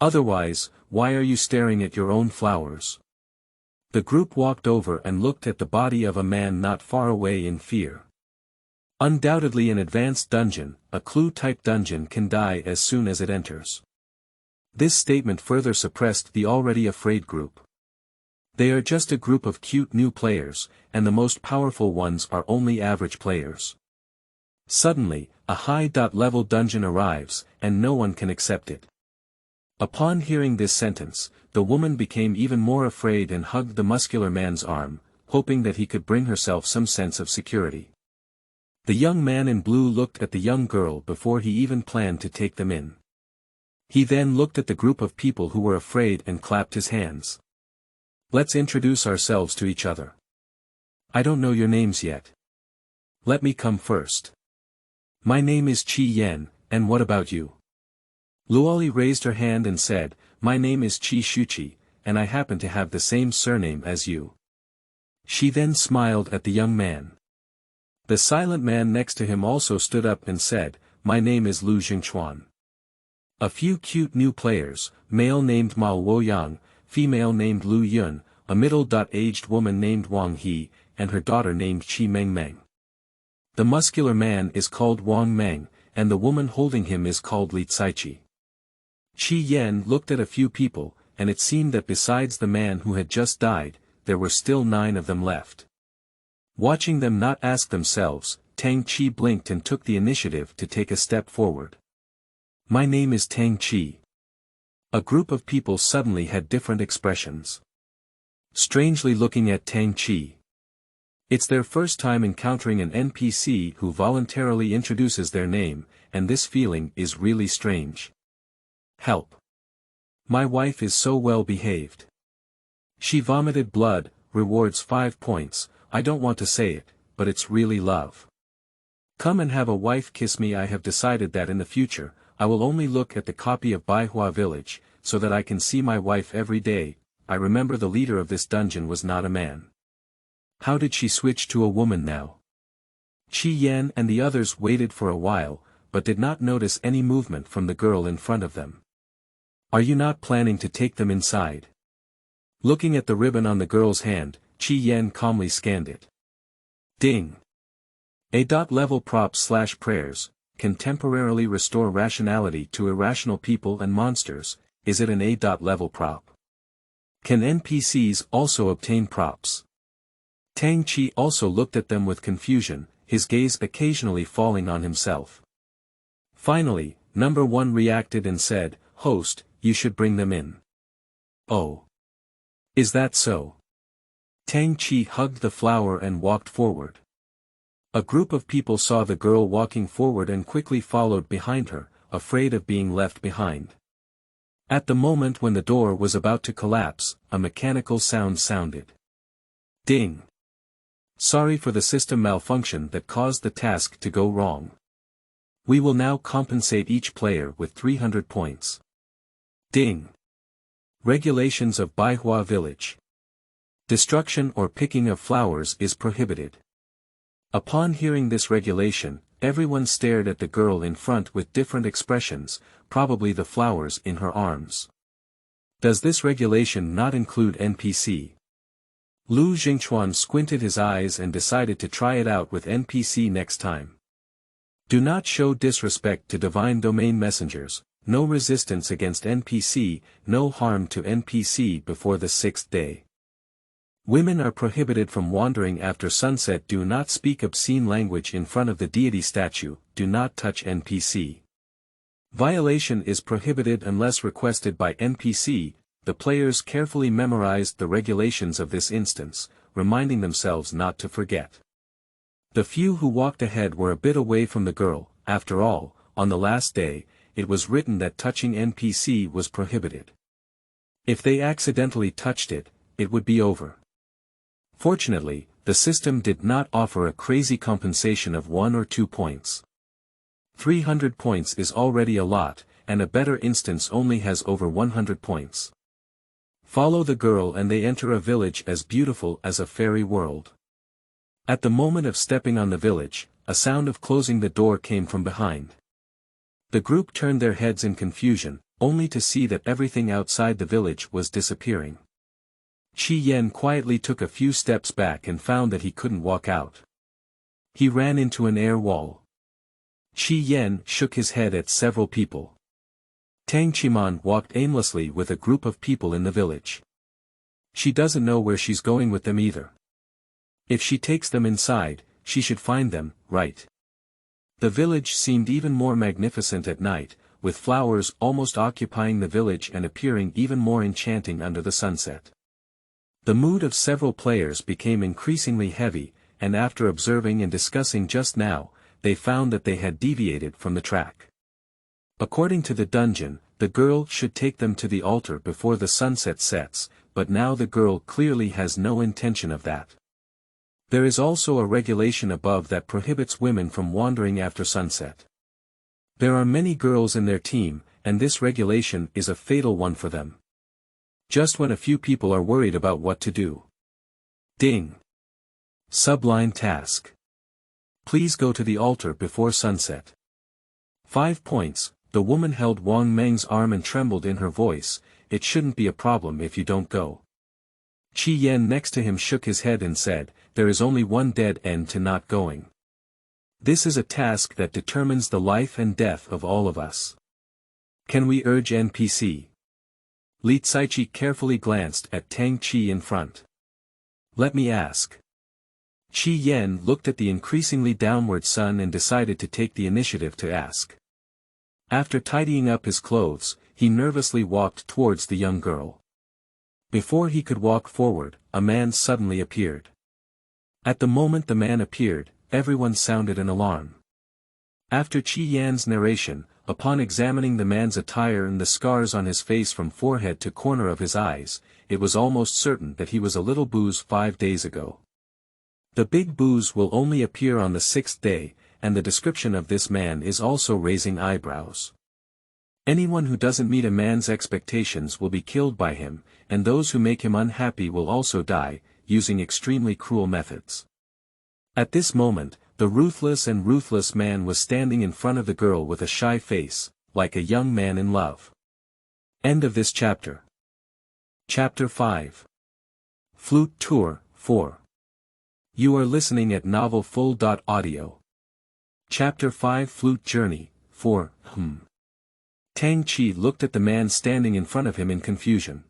Otherwise, why are you staring at your own flowers? The group walked over and looked at the body of a man not far away in fear. Undoubtedly an advanced dungeon, a clue-type dungeon can die as soon as it enters. This statement further suppressed the already afraid group. They are just a group of cute new players, and the most powerful ones are only average players. Suddenly, a high-level dungeon arrives, and no one can accept it. Upon hearing this sentence, the woman became even more afraid and hugged the muscular man's arm, hoping that he could bring herself some sense of security. The young man in blue looked at the young girl before he even planned to take them in. He then looked at the group of people who were afraid and clapped his hands. Let's introduce ourselves to each other. I don't know your names yet. Let me come first. My name is Qi Yan, and what about you? Luoli raised her hand and said, My name is Qi Shuqi, and I happen to have the same surname as you. She then smiled at the young man. The silent man next to him also stood up and said, My name is Lu Jingchuan. A few cute new players, male named Mao Woyang, female named Lu Yun, a middle-aged woman named Wang He, and her daughter named Qi Mengmeng. The muscular man is called Wang Meng, and the woman holding him is called Li Caiqi. Qi Yan looked at a few people, and it seemed that besides the man who had just died, there were still 9 of them left. Watching them not ask themselves, Tang Qi blinked and took the initiative to take a step forward. My name is Tang Qi. A group of people suddenly had different expressions. Strangely looking at Tang Qi. It's their first time encountering an NPC who voluntarily introduces their name, and this feeling is really strange. Help. My wife is so well behaved. She vomited blood, rewards 5 points, I don't want to say it, but it's really love. Come and have a wife kiss me. I have decided that in the future, I will only look at the copy of Baihua Village, so that I can see my wife every day. I remember the leader of this dungeon was not a man. How did she switch to a woman now? Qi Yan and the others waited for a while, but did not notice any movement from the girl in front of them. Are you not planning to take them inside? Looking at the ribbon on the girl's hand, Qi Yan calmly scanned it. Ding. A.level props/prayers, can temporarily restore rationality to irrational people and monsters. Is it an A.level prop? Can NPCs also obtain props? Tang Qi also looked at them with confusion, his gaze occasionally falling on himself. Finally, number 1 reacted and said, Host, you should bring them in. Oh. Is that so? Tang Qi hugged the flower and walked forward. A group of people saw the girl walking forward and quickly followed behind her, afraid of being left behind. At the moment when the door was about to collapse, a mechanical sound sounded. Ding. Sorry for the system malfunction that caused the task to go wrong. We will now compensate each player with 300 points. Ding. Regulations of Baihua Village. Destruction or picking of flowers is prohibited. Upon hearing this regulation, everyone stared at the girl in front with different expressions, probably the flowers in her arms. Does this regulation not include NPC? Lu Jingchuan squinted his eyes and decided to try it out with NPC next time. Do not show disrespect to divine domain messengers, no resistance against NPC, no harm to NPC before the 6th day. Women are prohibited from wandering after sunset. Do not speak obscene language in front of the deity statue, do not touch NPC. Violation is prohibited unless requested by NPC. The players carefully memorized the regulations of this instance, reminding themselves not to forget. The few who walked ahead were a bit away from the girl. After all, on the last day, it was written that touching NPC was prohibited. If they accidentally touched it, it would be over. Fortunately, the system did not offer a crazy compensation of 1 or 2 points. 300 points is already a lot, and a better instance only has over 100 points. Follow the girl and they enter a village as beautiful as a fairy world. At the moment of stepping on the village, a sound of closing the door came from behind. The group turned their heads in confusion, only to see that everything outside the village was disappearing. Xiyao quietly took a few steps back and found that he couldn't walk out. He ran into an air wall. Xiyao shook his head at several people. Tang Qi walked aimlessly with a group of people in the village. She doesn't know where she's going with them either. If she takes them inside, she should find them, right? The village seemed even more magnificent at night, with flowers almost occupying the village and appearing even more enchanting under the sunset. The mood of several players became increasingly heavy, and after observing and discussing just now, they found that they had deviated from the track. According to the dungeon, the girl should take them to the altar before the sunset sets, but now the girl clearly has no intention of that. There is also a regulation above that prohibits women from wandering after sunset. There are many girls in their team, and this regulation is a fatal one for them. Just when a few people are worried about what to do. Ding. Subline task. Please go to the altar before sunset. 5 points. The woman held Wang Meng's arm and trembled in her voice. It shouldn't be a problem if you don't go. Xiyao next to him shook his head and said, there is only one dead end to not going. This is a task that determines the life and death of all of us. Can we urge NPC? Li Caiqi carefully glanced at Tang Qi in front. Let me ask. Xiyao looked at the increasingly downward sun and decided to take the initiative to ask. After tidying up his clothes, he nervously walked towards the young girl. Before he could walk forward, a man suddenly appeared. At the moment the man appeared, everyone sounded an alarm. After Qiyan's narration, upon examining the man's attire and the scars on his face from forehead to corner of his eyes, it was almost certain that he was a little booze 5 days ago. The big booze will only appear on the 6th day, and the description of this man is also raising eyebrows. Anyone who doesn't meet a man's expectations will be killed by him, and those who make him unhappy will also die, using extremely cruel methods. At this moment, the ruthless man was standing in front of the girl with a shy face, like a young man in love. End of this chapter. Chapter 5. Flute Tour, 4. You are listening at novelfull.audio. Chapter 5 Flute Journey, 4, Tang Qi looked at the man standing in front of him in confusion.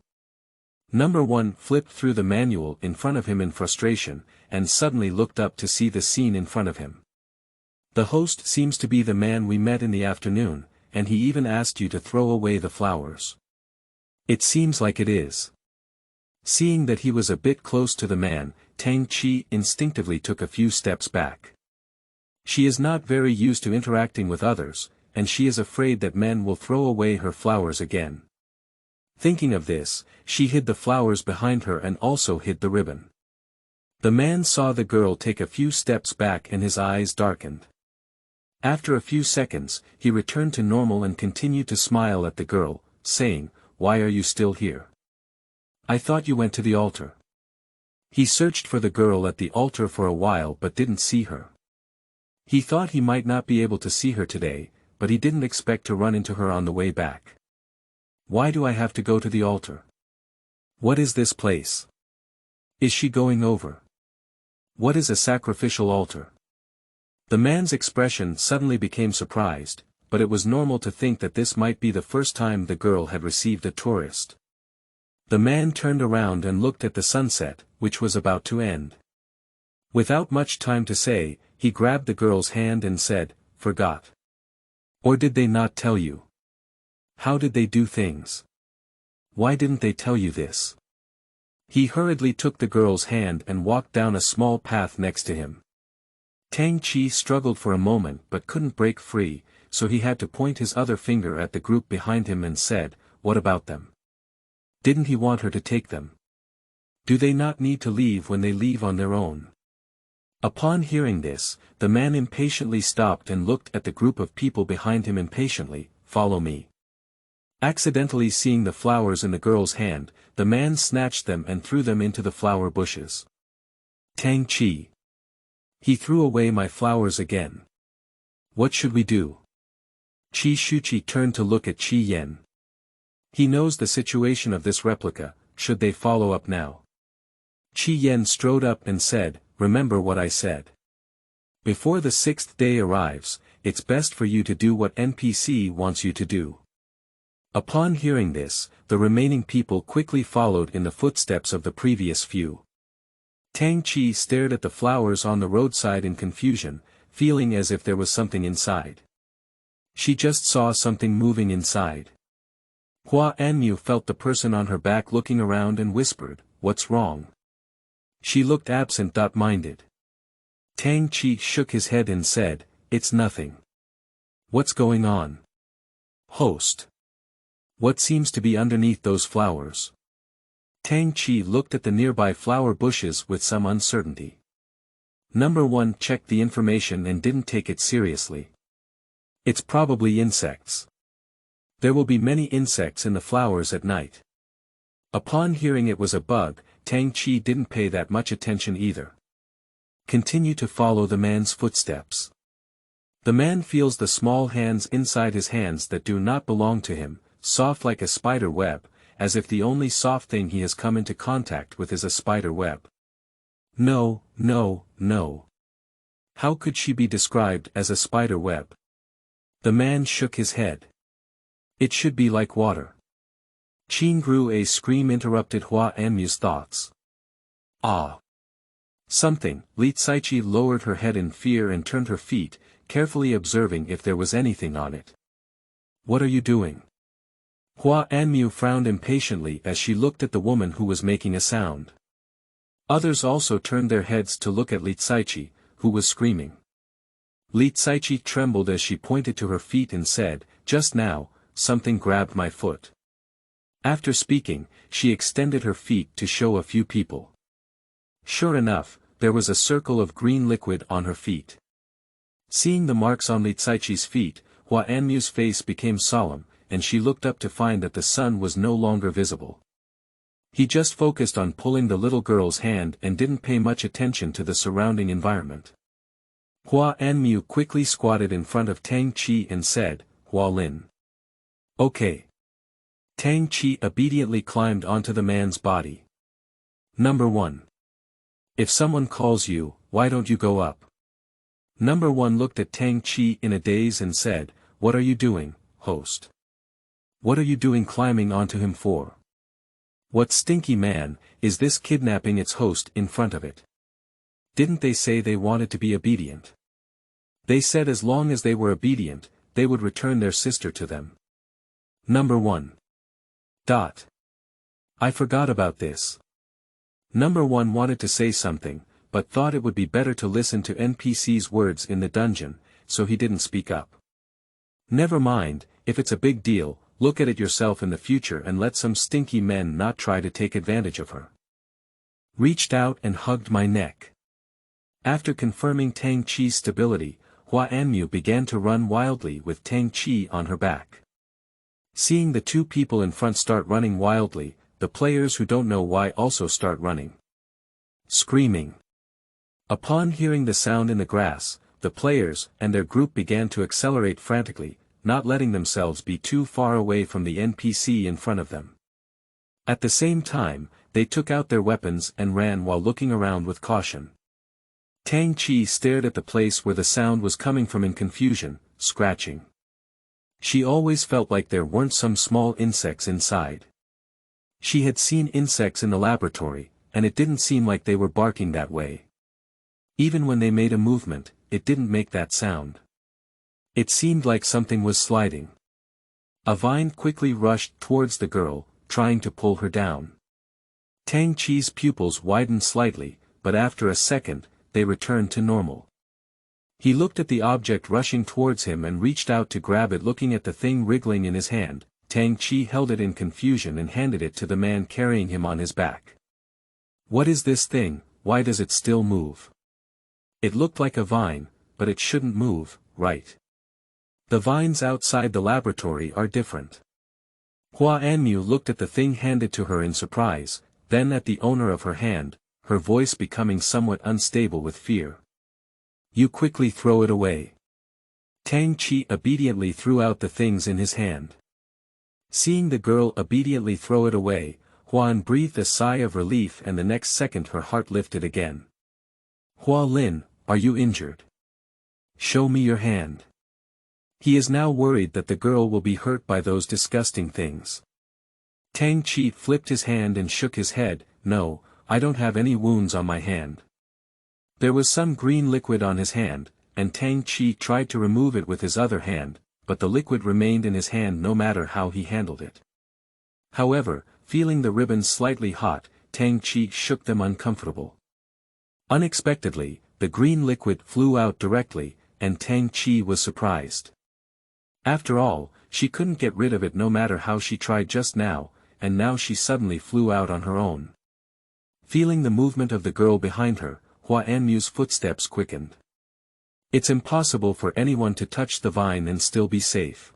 Number 1 flipped through the manual in front of him in frustration, and suddenly looked up to see the scene in front of him. The host seems to be the man we met in the afternoon, and he even asked you to throw away the flowers. It seems like it is. Seeing that he was a bit close to the man, Tang Qi instinctively took a few steps back. She is not very used to interacting with others, and she is afraid that men will throw away her flowers again. Thinking of this, she hid the flowers behind her and also hid the ribbon. The man saw the girl take a few steps back and his eyes darkened. After a few seconds, he returned to normal and continued to smile at the girl, saying, "Why are you still here? I thought you went to the altar." He searched for the girl at the altar for a while but didn't see her. He thought he might not be able to see her today, but he didn't expect to run into her on the way back. Why do I have to go to the altar? What is this place? Is she going over? What is a sacrificial altar? The man's expression suddenly became surprised, but it was normal to think that this might be the first time the girl had received a tourist. The man turned around and looked at the sunset, which was about to end. Without much time to say, he grabbed the girl's hand and said, "Forgot. Or did they not tell you? How did they do things? Why didn't they tell you this?" He hurriedly took the girl's hand and walked down a small path next to him. Tang Qi struggled for a moment but couldn't break free, so he had to point his other finger at the group behind him and said, "What about them? Didn't he want her to take them? Do they not need to leave when they leave on their own?" Upon hearing this, the man impatiently stopped and looked at the group of people behind him impatiently. Follow me. Accidentally seeing the flowers in the girl's hand, the man snatched them and threw them into the flower bushes. Tang Qi. He threw away my flowers again. What should we do? Qi Shuqi turned to look at Qi Yan. He knows the situation of this replica. Should they follow up now? Qi Yan strode up and said, remember what I said. Before the 6th day arrives, it's best for you to do what NPC wants you to do. Upon hearing this, the remaining people quickly followed in the footsteps of the previous few. Tang Qi stared at the flowers on the roadside in confusion, feeling as if there was something inside. She just saw something moving inside. Hua Anmu felt the person on her back looking around and whispered, what's wrong? She looked absent-minded. Tang Qi shook his head and said, it's nothing. What's going on? Host. What seems to be underneath those flowers? Tang Qi looked at the nearby flower bushes with some uncertainty. Number 1 checked the information and didn't take it seriously. It's probably insects. There will be many insects in the flowers at night. Upon hearing it was a bug, Tang Qi didn't pay that much attention either. Continue to follow the man's footsteps. The man feels the small hands inside his hands that do not belong to him, soft like a spider web, as if the only soft thing he has come into contact with is a spider web. No, no, no. How could she be described as a spider web? The man shook his head. It should be like water. Qin grew a scream interrupted Hua Anmu's thoughts. Ah! Something. Li Caiqi lowered her head in fear and turned her feet, carefully observing if there was anything on it. What are you doing? Hua Anmu frowned impatiently as she looked at the woman who was making a sound. Others also turned their heads to look at Li Caiqi, who was screaming. Li Caiqi trembled as she pointed to her feet and said, just now, something grabbed my foot. After speaking, she extended her feet to show a few people. Sure enough, there was a circle of green liquid on her feet. Seeing the marks on Li Caiqi's feet, Hua Anmu's face became solemn, and she looked up to find that the sun was no longer visible. He just focused on pulling the little girl's hand and didn't pay much attention to the surrounding environment. Hua Anmu quickly squatted in front of Tang Qi and said, Hua Lin. Okay. Tang Qi obediently climbed onto the man's body. Number 1. If someone calls you, why don't you go up? Number 1 looked at Tang Qi in a daze and said, what are you doing, host? What are you doing climbing onto him for? What stinky man, is this kidnapping its host in front of it? Didn't they say they wanted to be obedient? They said as long as they were obedient, they would return their sister to them. Number 1. I forgot about this. Number 1 wanted to say something, but thought it would be better to listen to NPC's words in the dungeon, so he didn't speak up. Never mind, if it's a big deal, look at it yourself in the future and let some stinky men not try to take advantage of her. Reached out and hugged my neck. After confirming Tang Qi's stability, Hua Anmu began to run wildly with Tang Qi on her back. Seeing the two people in front start running wildly, the players who don't know why also start running. Screaming. Upon hearing the sound in the grass, the players and their group began to accelerate frantically, not letting themselves be too far away from the NPC in front of them. At the same time, they took out their weapons and ran while looking around with caution. Tang Qi stared at the place where the sound was coming from in confusion, scratching. She always felt like there weren't some small insects inside. She had seen insects in the laboratory, and it didn't seem like they were barking that way. Even when they made a movement, it didn't make that sound. It seemed like something was sliding. A vine quickly rushed towards the girl, trying to pull her down. Tang Qi's pupils widened slightly, but after a second, they returned to normal. He looked at the object rushing towards him and reached out to grab it, looking at the thing wriggling in his hand. Tang Qi held it in confusion and handed it to the man carrying him on his back. What is this thing? Why does it still move? It looked like a vine, but it shouldn't move, right? The vines outside the laboratory are different. Hua Anmu looked at the thing handed to her in surprise, then at the owner of her hand, her voice becoming somewhat unstable with fear. You quickly throw it away. Tang Qi obediently threw out the things in his hand. Seeing the girl obediently throw it away, Huan breathed a sigh of relief, and the next second her heart lifted again. Hua Lin, are you injured? Show me your hand. He is now worried that the girl will be hurt by those disgusting things. Tang Qi flipped his hand and shook his head. No, I don't have any wounds on my hand. There was some green liquid on his hand, and Tang Qi tried to remove it with his other hand, but the liquid remained in his hand no matter how he handled it. However, feeling the ribbons slightly hot, Tang Qi shook them uncomfortable. Unexpectedly, the green liquid flew out directly, and Tang Qi was surprised. After all, she couldn't get rid of it no matter how she tried just now, and now she suddenly flew out on her own. Feeling the movement of the girl behind her, Hua Anmu's footsteps quickened. It's impossible for anyone to touch the vine and still be safe.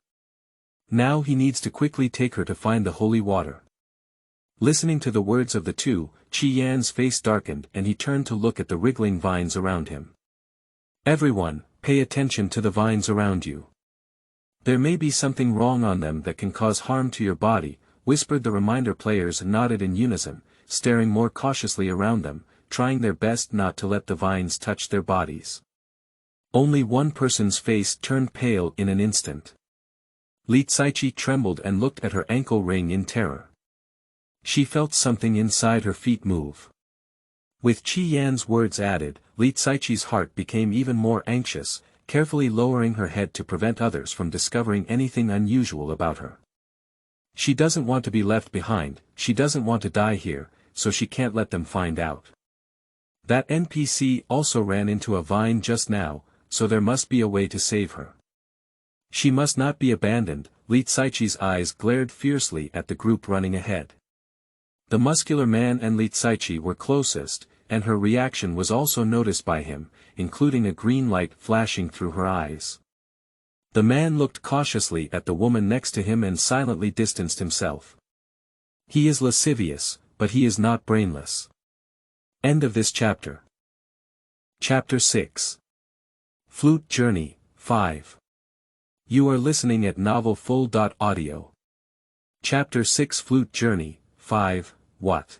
Now he needs to quickly take her to find the holy water. Listening to the words of the two, Qi Yan's face darkened and he turned to look at the wriggling vines around him. Everyone, pay attention to the vines around you. There may be something wrong on them that can cause harm to your body, whispered the reminder players and nodded in unison, staring more cautiously around them, trying their best not to let the vines touch their bodies. Only one person's face turned pale in an instant. Li Caiqi trembled and looked at her ankle ring in terror. She felt something inside her feet move. With Qi Yan's words added, Li Caiqi's heart became even more anxious, carefully lowering her head to prevent others from discovering anything unusual about her. She doesn't want to be left behind, she doesn't want to die here, so she can't let them find out. That NPC also ran into a vine just now, so there must be a way to save her. She must not be abandoned. Li Caiqi's eyes glared fiercely at the group running ahead. The muscular man and Li Caiqi were closest, and her reaction was also noticed by him, including a green light flashing through her eyes. The man looked cautiously at the woman next to him and silently distanced himself. He is lascivious, but he is not brainless. End of this chapter. Chapter 6. Flute Journey, 5. You are listening at novelfull.audio. Chapter 6 Flute Journey, 5, What?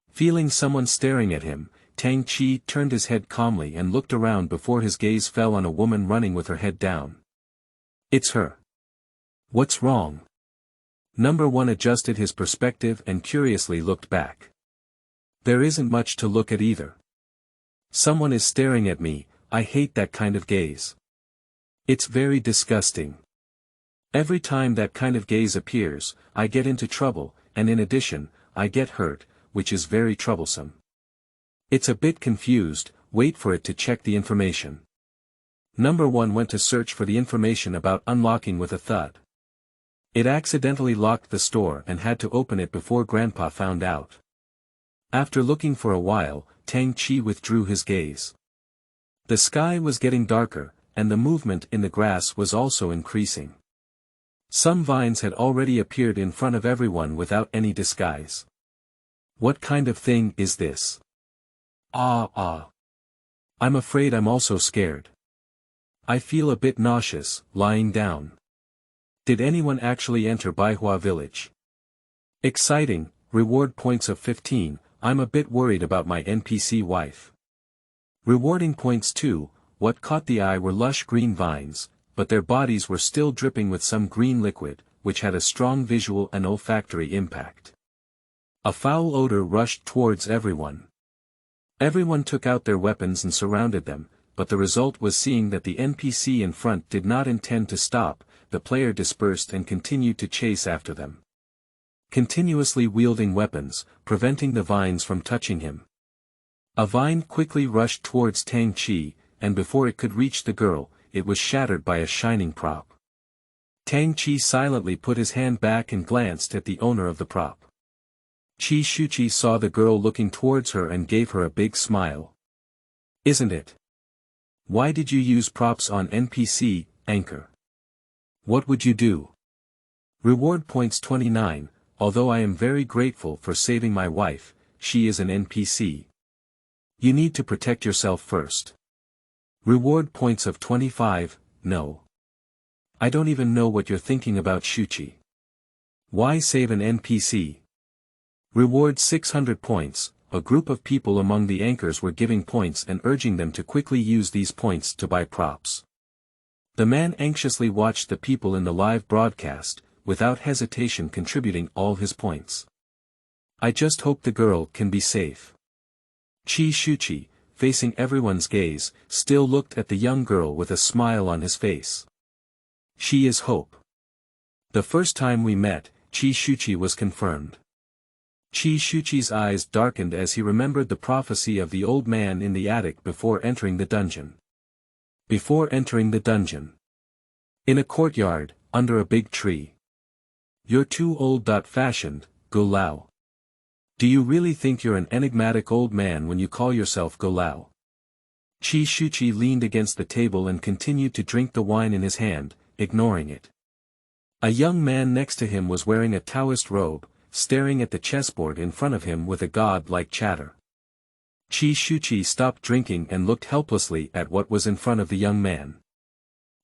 Feeling someone staring at him, Tang Qi turned his head calmly and looked around before his gaze fell on a woman running with her head down. It's her. What's wrong? Number 1 adjusted his perspective and curiously looked back. There isn't much to look at either. Someone is staring at me, I hate that kind of gaze. It's very disgusting. Every time that kind of gaze appears, I get into trouble, and in addition, I get hurt, which is very troublesome. It's a bit confused, wait for it to check the information. Number 1 went to search for the information about unlocking with a thud. It accidentally locked the store and had to open it before Grandpa found out. After looking for a while, Tang Qi withdrew his gaze. The sky was getting darker, and the movement in the grass was also increasing. Some vines had already appeared in front of everyone without any disguise. What kind of thing is this? I'm afraid I'm also scared. I feel a bit nauseous, lying down. Did anyone actually enter Baihua village? Exciting, reward points of 15, I'm a bit worried about my NPC wife. Rewarding points 2, what caught the eye were lush green vines, but their bodies were still dripping with some green liquid, which had a strong visual and olfactory impact. A foul odor rushed towards everyone. Everyone took out their weapons and surrounded them, but the result was seeing that the NPC in front did not intend to stop, the player dispersed and continued to chase after them. Continuously wielding weapons, preventing the vines from touching him. A vine quickly rushed towards Tang Qi, and before it could reach the girl, it was shattered by a shining prop. Tang Qi silently put his hand back and glanced at the owner of the prop. Qi Shuqi saw the girl looking towards her and gave her a big smile. Isn't it? Why did you use props on NPC, anchor? What would you do? Reward points 29, although I am very grateful for saving my wife, she is an NPC. You need to protect yourself first. Reward points of 25, no. I don't even know what you're thinking about Shuchi. Why save an NPC? Reward 600 points, a group of people among the anchors were giving points and urging them to quickly use these points to buy props. The man anxiously watched the people in the live broadcast, without hesitation contributing all his points. I just hope the girl can be safe. Shuchi, facing everyone's gaze, still looked at the young girl with a smile on his face. She is hope. The first time we met, Shuchi was confirmed. Shuchi's eyes darkened as he remembered the prophecy of the old man in the attic before entering the dungeon. Before entering the dungeon. In a courtyard, under a big tree. You're too old-fashioned, Go Lao. Do you really think you're an enigmatic old man when you call yourself Go Lao? Shuchi leaned against the table and continued to drink the wine in his hand, ignoring it. A young man next to him was wearing a Taoist robe, staring at the chessboard in front of him with a god-like chatter. Shuchi stopped drinking and looked helplessly at what was in front of the young man.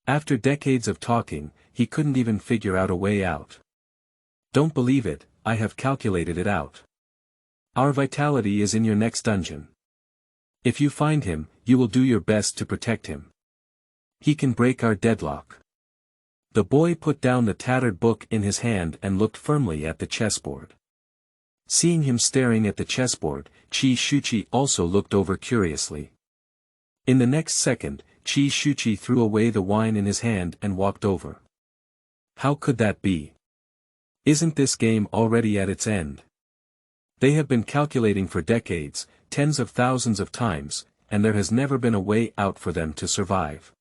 After decades of talking, he couldn't even figure out a way out. Don't believe it, I have calculated it out. Our vitality is in your next dungeon. If you find him, you will do your best to protect him. He can break our deadlock. The boy put down the tattered book in his hand and looked firmly at the chessboard. Seeing him staring at the chessboard, Shuchi also looked over curiously. In the next second, Shuchi threw away the wine in his hand and walked over. How could that be? Isn't this game already at its end? They have been calculating for decades, tens of thousands of times, and there has never been a way out for them to survive.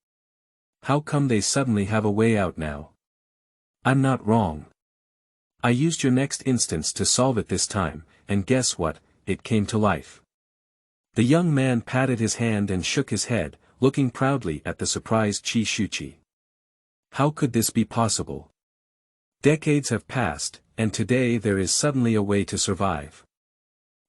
How come they suddenly have a way out now? I'm not wrong. I used your next instance to solve it this time, and guess what, it came to life. The young man patted his hand and shook his head, looking proudly at the surprised Shuchi. How could this be possible? Decades have passed, and today there is suddenly a way to survive.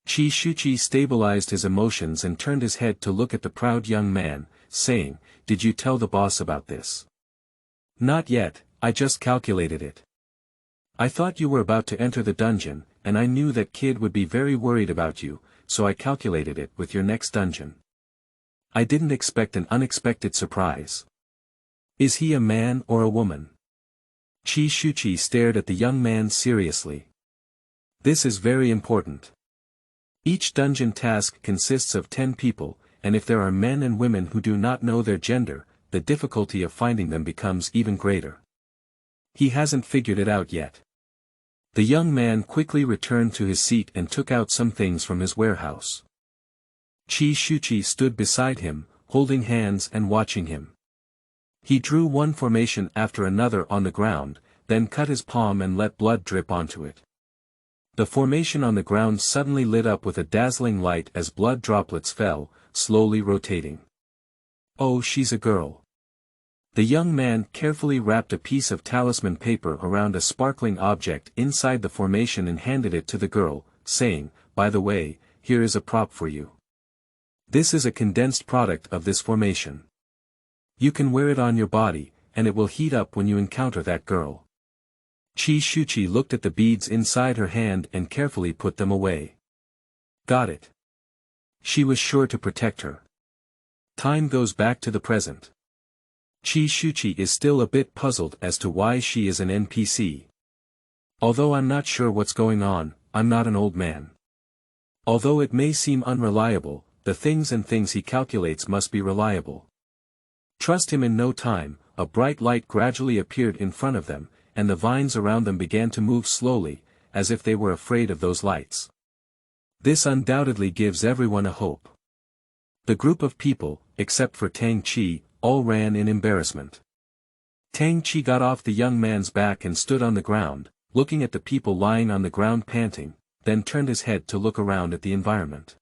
Shuchi stabilized his emotions and turned his head to look at the proud young man, saying, Did you tell the boss about this? Not yet, I just calculated it. I thought you were about to enter the dungeon, and I knew that kid would be very worried about you, so I calculated it with your next dungeon. I didn't expect an unexpected surprise. Is he a man or a woman? Shuchi stared at the young man seriously. This is very important. Each dungeon task consists of 10 people, and if there are men and women who do not know their gender, the difficulty of finding them becomes even greater. He hasn't figured it out yet. The young man quickly returned to his seat and took out some things from his warehouse. Shuchi stood beside him, holding hands and watching him. He drew one formation after another on the ground, then cut his palm and let blood drip onto it. The formation on the ground suddenly lit up with a dazzling light as blood droplets fell, slowly rotating. Oh, she's a girl. The young man carefully wrapped a piece of talisman paper around a sparkling object inside the formation and handed it to the girl, saying, By the way, here is a prop for you. This is a condensed product of this formation. You can wear it on your body, and it will heat up when you encounter that girl. Shuchi looked at the beads inside her hand and carefully put them away. Got it. She was sure to protect her. Time goes back to the present. Shuchi is still a bit puzzled as to why she is an NPC. Although I'm not sure what's going on, I'm not an old man. Although it may seem unreliable, the things he calculates must be reliable. Trust him. In no time, a bright light gradually appeared in front of them, and the vines around them began to move slowly, as if they were afraid of those lights. This undoubtedly gives everyone a hope. The group of people, except for Tang Qi, all ran in embarrassment. Tang Qi got off the young man's back and stood on the ground, looking at the people lying on the ground panting, then turned his head to look around at the environment.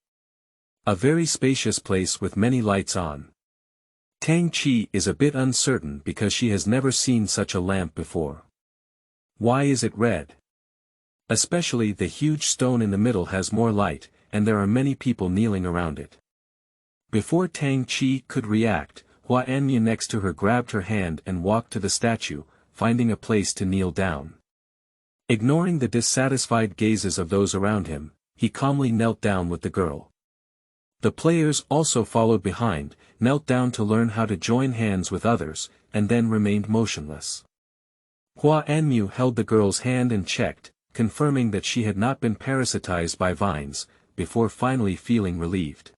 A very spacious place with many lights on. Tang Qi is a bit uncertain because she has never seen such a lamp before. Why is it red? Especially the huge stone in the middle has more light, and there are many people kneeling around it. Before Tang Qi could react, Hua Anmu next to her grabbed her hand and walked to the statue, finding a place to kneel down. Ignoring the dissatisfied gazes of those around him, he calmly knelt down with the girl. The players also followed behind, knelt down to learn how to join hands with others, and then remained motionless. Hua Anmu held the girl's hand and checked, confirming that she had not been parasitized by vines, before finally feeling relieved.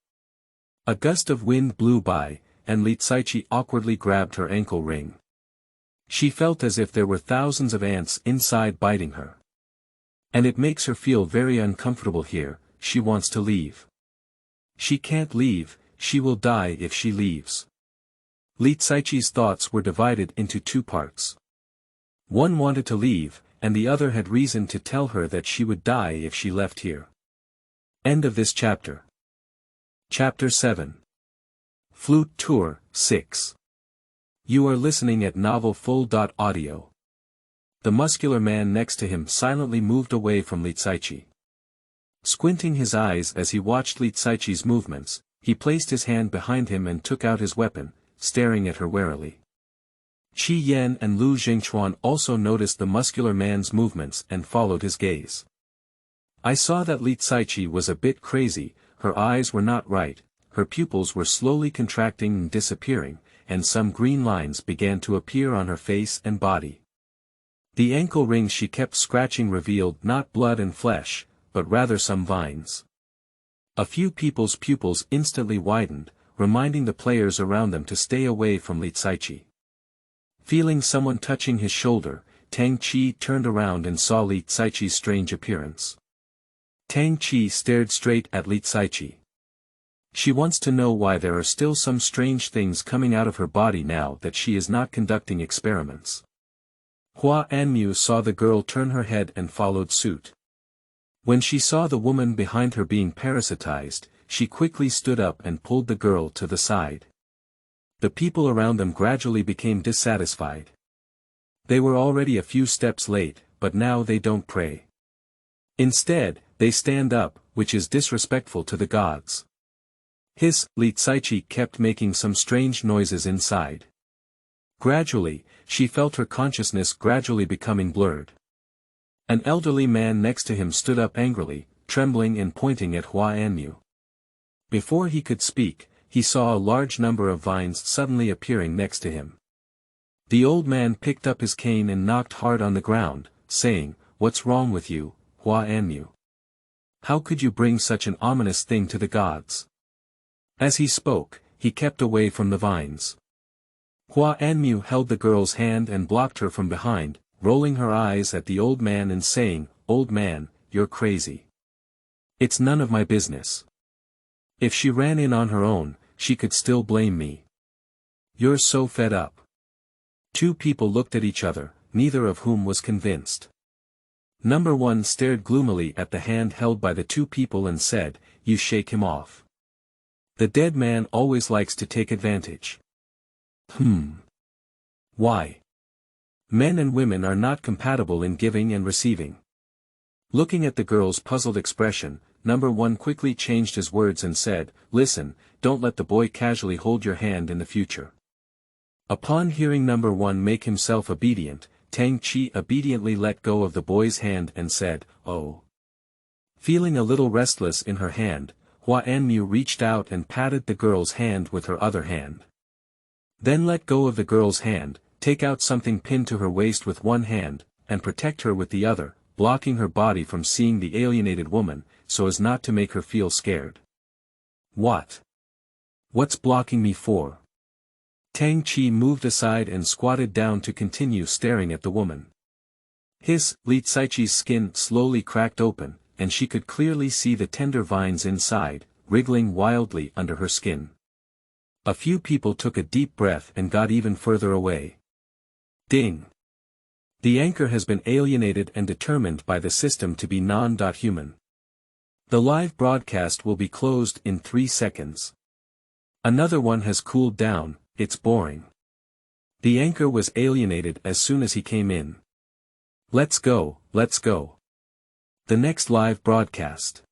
A gust of wind blew by, and Li Caiqi awkwardly grabbed her ankle ring. She felt as if there were thousands of ants inside biting her. And it makes her feel very uncomfortable here, she wants to leave. She can't leave, she will die if she leaves. Li Caiqi's thoughts were divided into two parts. One wanted to leave, and the other had reason to tell her that she would die if she left here. End of this chapter. Chapter 7. Flute Tour, 6. You are listening at novelfull.audio. The muscular man next to him silently moved away from Li Caiqi. Squinting his eyes as he watched Li Caiqi's movements, he placed his hand behind him and took out his weapon, staring at her warily. Qi Yan and Lu Jingchuan also noticed the muscular man's movements and followed his gaze. I saw that Li Caiqi was a bit crazy, her eyes were not right, her pupils were slowly contracting and disappearing, and some green lines began to appear on her face and body. The ankle rings she kept scratching revealed not blood and flesh, but rather some vines. A few people's pupils instantly widened, reminding the players around them to stay away from Li Caiqi. Feeling someone touching his shoulder, Tang Qi turned around and saw Li Caiqi's strange appearance. Tang Qi stared straight at Li Caiqi. She wants to know why there are still some strange things coming out of her body now that she is not conducting experiments. Hua Anmu saw the girl turn her head and followed suit. When she saw the woman behind her being parasitized, she quickly stood up and pulled the girl to the side. The people around them gradually became dissatisfied. They were already a few steps late, but now they don't pray. Instead, they stand up, which is disrespectful to the gods. Li Caiqi kept making some strange noises inside. Gradually, she felt her consciousness gradually becoming blurred. An elderly man next to him stood up angrily, trembling and pointing at Hua Anmu. Before he could speak, he saw a large number of vines suddenly appearing next to him. The old man picked up his cane and knocked hard on the ground, saying, "What's wrong with you, Hua Anmu? How could you bring such an ominous thing to the gods?" As he spoke, he kept away from the vines. Hua Anmu held the girl's hand and blocked her from behind, rolling her eyes at the old man and saying, "Old man, you're crazy. It's none of my business. If she ran in on her own, she could still blame me. You're so fed up." Two people looked at each other, neither of whom was convinced. Number one stared gloomily at the hand held by the two people and said, "You shake him off. The dead man always likes to take advantage." Why? Men and women are not compatible in giving and receiving. Looking at the girl's puzzled expression, number one quickly changed his words and said, "Listen, don't let the boy casually hold your hand in the future." Upon hearing number one make himself obedient, Tang Qi obediently let go of the boy's hand and said, "Oh." Feeling a little restless in her hand, Hua Anmu reached out and patted the girl's hand with her other hand. Then let go of the girl's hand, take out something pinned to her waist with one hand, and protect her with the other, blocking her body from seeing the alienated woman, so as not to make her feel scared. "What? What's blocking me for?" Tang Qi moved aside and squatted down to continue staring at the woman. Li Caiqi's skin slowly cracked open, and she could clearly see the tender vines inside, wriggling wildly under her skin. A few people took a deep breath and got even further away. Ding! The anchor has been alienated and determined by the system to be non-human. The live broadcast will be closed in 3 seconds. Another one has cooled down, it's boring. The anchor was alienated as soon as he came in. Let's go, let's go. The next live broadcast.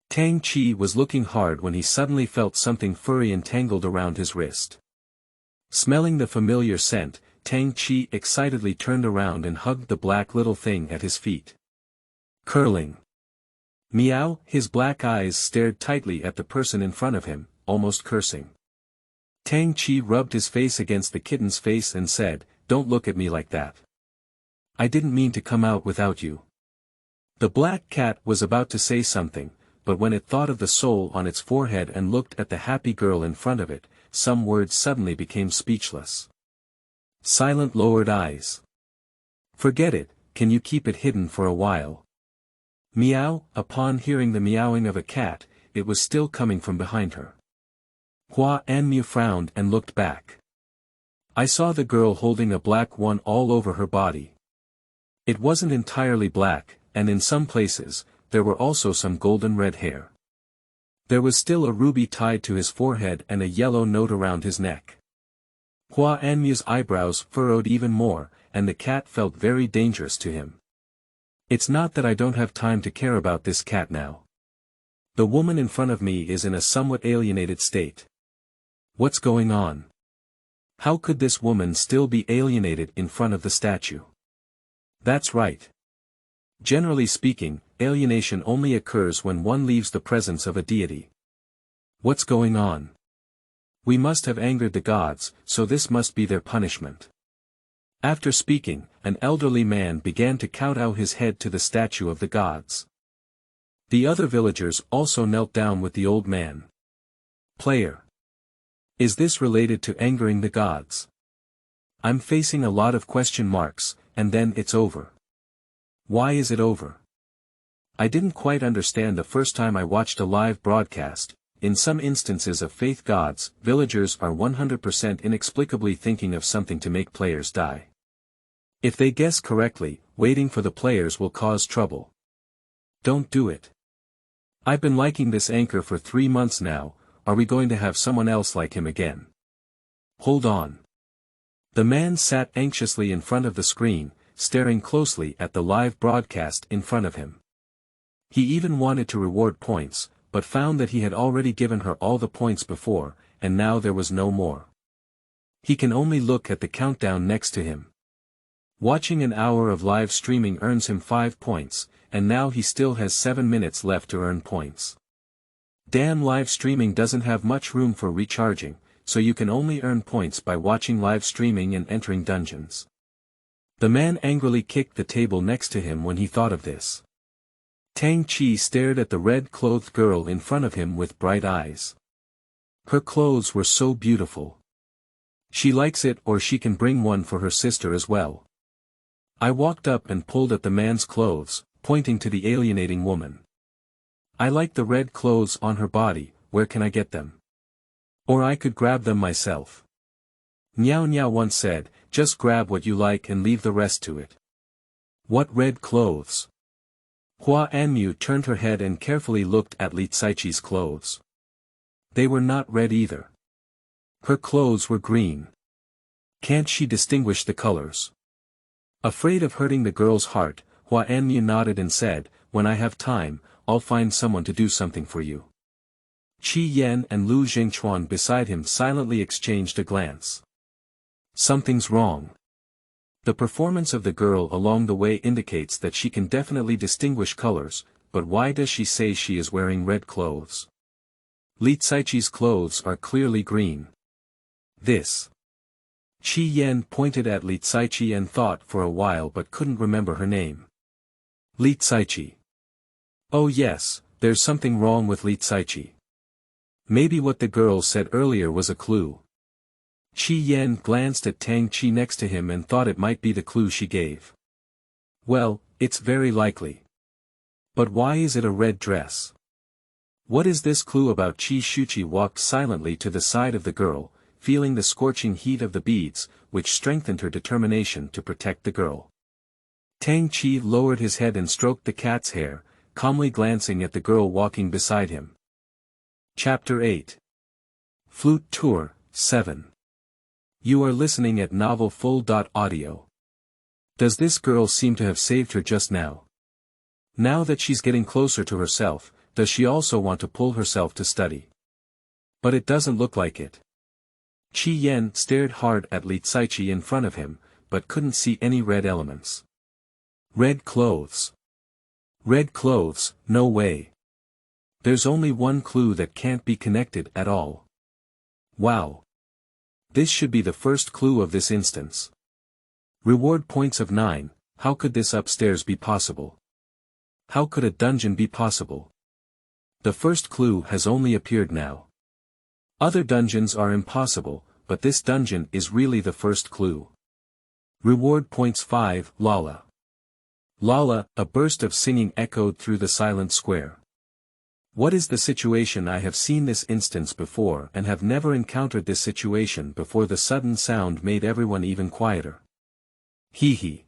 Tang Qi was looking hard when he suddenly felt something furry entangled around his wrist. Smelling the familiar scent, Tang Qi excitedly turned around and hugged the black little thing at his feet. Curling. Meow, his black eyes stared tightly at the person in front of him, almost cursing. Tang Qi rubbed his face against the kitten's face and said, "Don't look at me like that. I didn't mean to come out without you." The black cat was about to say something, but when it thought of the soul on its forehead and looked at the happy girl in front of it, some words suddenly became speechless. Silent lowered eyes. Forget it, can you keep it hidden for a while? Meow, upon hearing the meowing of a cat, it was still coming from behind her. Hua Anmu frowned and looked back. I saw the girl holding a black one all over her body. It wasn't entirely black, and in some places, there were also some golden red hair. There was still a ruby tied to his forehead and a yellow note around his neck. Hua Anmu's eyebrows furrowed even more, and the cat felt very dangerous to him. It's not that I don't have time to care about this cat now. The woman in front of me is in a somewhat alienated state. What's going on? How could this woman still be alienated in front of the statue? That's right. Generally speaking, alienation only occurs when one leaves the presence of a deity. What's going on? We must have angered the gods, so this must be their punishment. After speaking, an elderly man began to kowtow his head to the statue of the gods. The other villagers also knelt down with the old man. Player. Is this related to angering the gods? I'm facing a lot of question marks, and then it's over. Why is it over? I didn't quite understand the first time I watched a live broadcast. In some instances of faith gods, villagers are 100% inexplicably thinking of something to make players die. If they guess correctly, waiting for the players will cause trouble. Don't do it. I've been liking this anchor for 3 months now, are we going to have someone else like him again? Hold on. The man sat anxiously in front of the screen, staring closely at the live broadcast in front of him. He even wanted to reward points, but found that he had already given her all the points before, and now there was no more. He can only look at the countdown next to him. Watching an hour of live streaming earns him 5 points, and now he still has 7 minutes left to earn points. Damn, live streaming doesn't have much room for recharging, so you can only earn points by watching live streaming and entering dungeons. The man angrily kicked the table next to him when he thought of this. Tang Qi stared at the red-clothed girl in front of him with bright eyes. Her clothes were so beautiful. She likes it, or she can bring one for her sister as well. I walked up and pulled at the man's clothes, pointing to the alienating woman. I like the red clothes on her body, where can I get them? Or I could grab them myself. Niao Niao once said, just grab what you like and leave the rest to it. What red clothes? Hua Anmu turned her head and carefully looked at Li Caiqi's clothes. They were not red either. Her clothes were green. Can't she distinguish the colors? Afraid of hurting the girl's heart, Hua Anmu nodded and said, when I have time, I'll find someone to do something for you. Qi Yan and Lu Jingchuan beside him silently exchanged a glance. Something's wrong. The performance of the girl along the way indicates that she can definitely distinguish colors, but why does she say she is wearing red clothes? Li Caiqi's clothes are clearly green. This. Qi Yan pointed at Li Caiqi and thought for a while but couldn't remember her name. Li Caiqi. Oh yes, there's something wrong with Li Caiqi. Maybe what the girl said earlier was a clue. Qi Yan glanced at Tang Qi next to him and thought it might be the clue she gave. Well, it's very likely. But why is it a red dress? What is this clue about? Qi Shuqi walked silently to the side of the girl, feeling the scorching heat of the beads, which strengthened her determination to protect the girl. Tang Qi lowered his head and stroked the cat's hair, calmly glancing at the girl walking beside him. Chapter 8. Flute Tour, 7. You are listening at Novel Full. Audio. Does this girl seem to have saved her just now? Now that she's getting closer to herself, does she also want to pull herself to study? But it doesn't look like it. Qi Yan stared hard at Li Caiqi in front of him, but couldn't see any red elements. Red clothes. Red clothes, no way. There's only one clue that can't be connected at all. Wow. This should be the first clue of this instance. Reward points of 9, how could this upstairs be possible? How could a dungeon be possible? The first clue has only appeared now. Other dungeons are impossible, but this dungeon is really the first clue. Reward points 5, Lala. Lala, a burst of singing echoed through the silent square. What is the situation? I have seen this instance before and have never encountered this situation before. The sudden sound made everyone even quieter. Hee hee.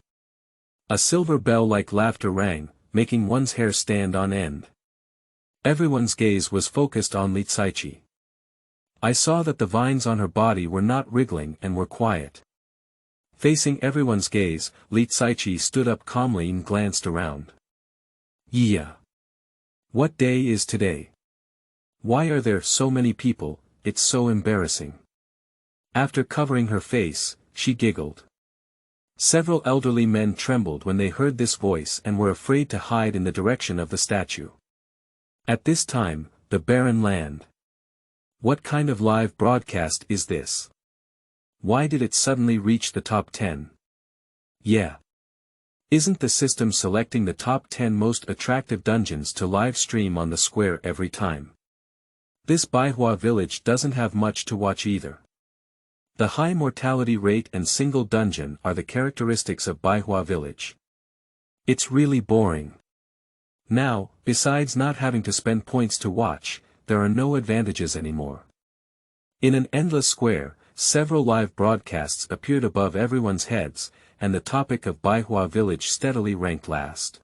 A silver bell-like laughter rang, making one's hair stand on end. Everyone's gaze was focused on Li Caiqi. I saw that the vines on her body were not wriggling and were quiet. Facing everyone's gaze, Li Caiqi stood up calmly and glanced around. Yeah. What day is today? Why are there so many people? It's so embarrassing. After covering her face, she giggled. Several elderly men trembled when they heard this voice and were afraid to hide in the direction of the statue. At this time, the barren land. What kind of live broadcast is this? Why did it suddenly reach the top 10? Yeah. Isn't the system selecting the top 10 most attractive dungeons to live stream on the square every time? This Baihua village doesn't have much to watch either. The high mortality rate and single dungeon are the characteristics of Baihua village. It's really boring. Now, besides not having to spend points to watch, there are no advantages anymore. In an endless square, several live broadcasts appeared above everyone's heads, and the topic of Baihua village steadily ranked last.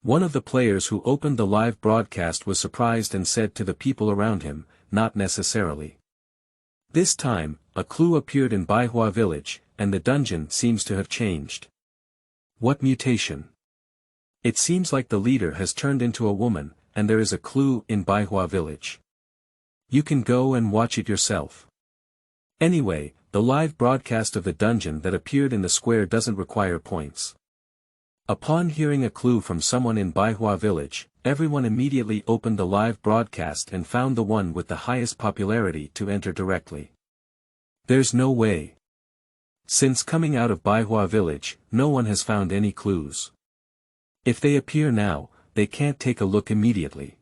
One of the players who opened the live broadcast was surprised and said to the people around him, not necessarily. This time, a clue appeared in Baihua village, and the dungeon seems to have changed. What mutation? It seems like the leader has turned into a woman, and there is a clue in Baihua village. You can go and watch it yourself. Anyway, the live broadcast of the dungeon that appeared in the square doesn't require points. Upon hearing a clue from someone in Baihua village, everyone immediately opened the live broadcast and found the one with the highest popularity to enter directly. There's no way. Since coming out of Baihua village, no one has found any clues. If they appear now, they can't take a look immediately.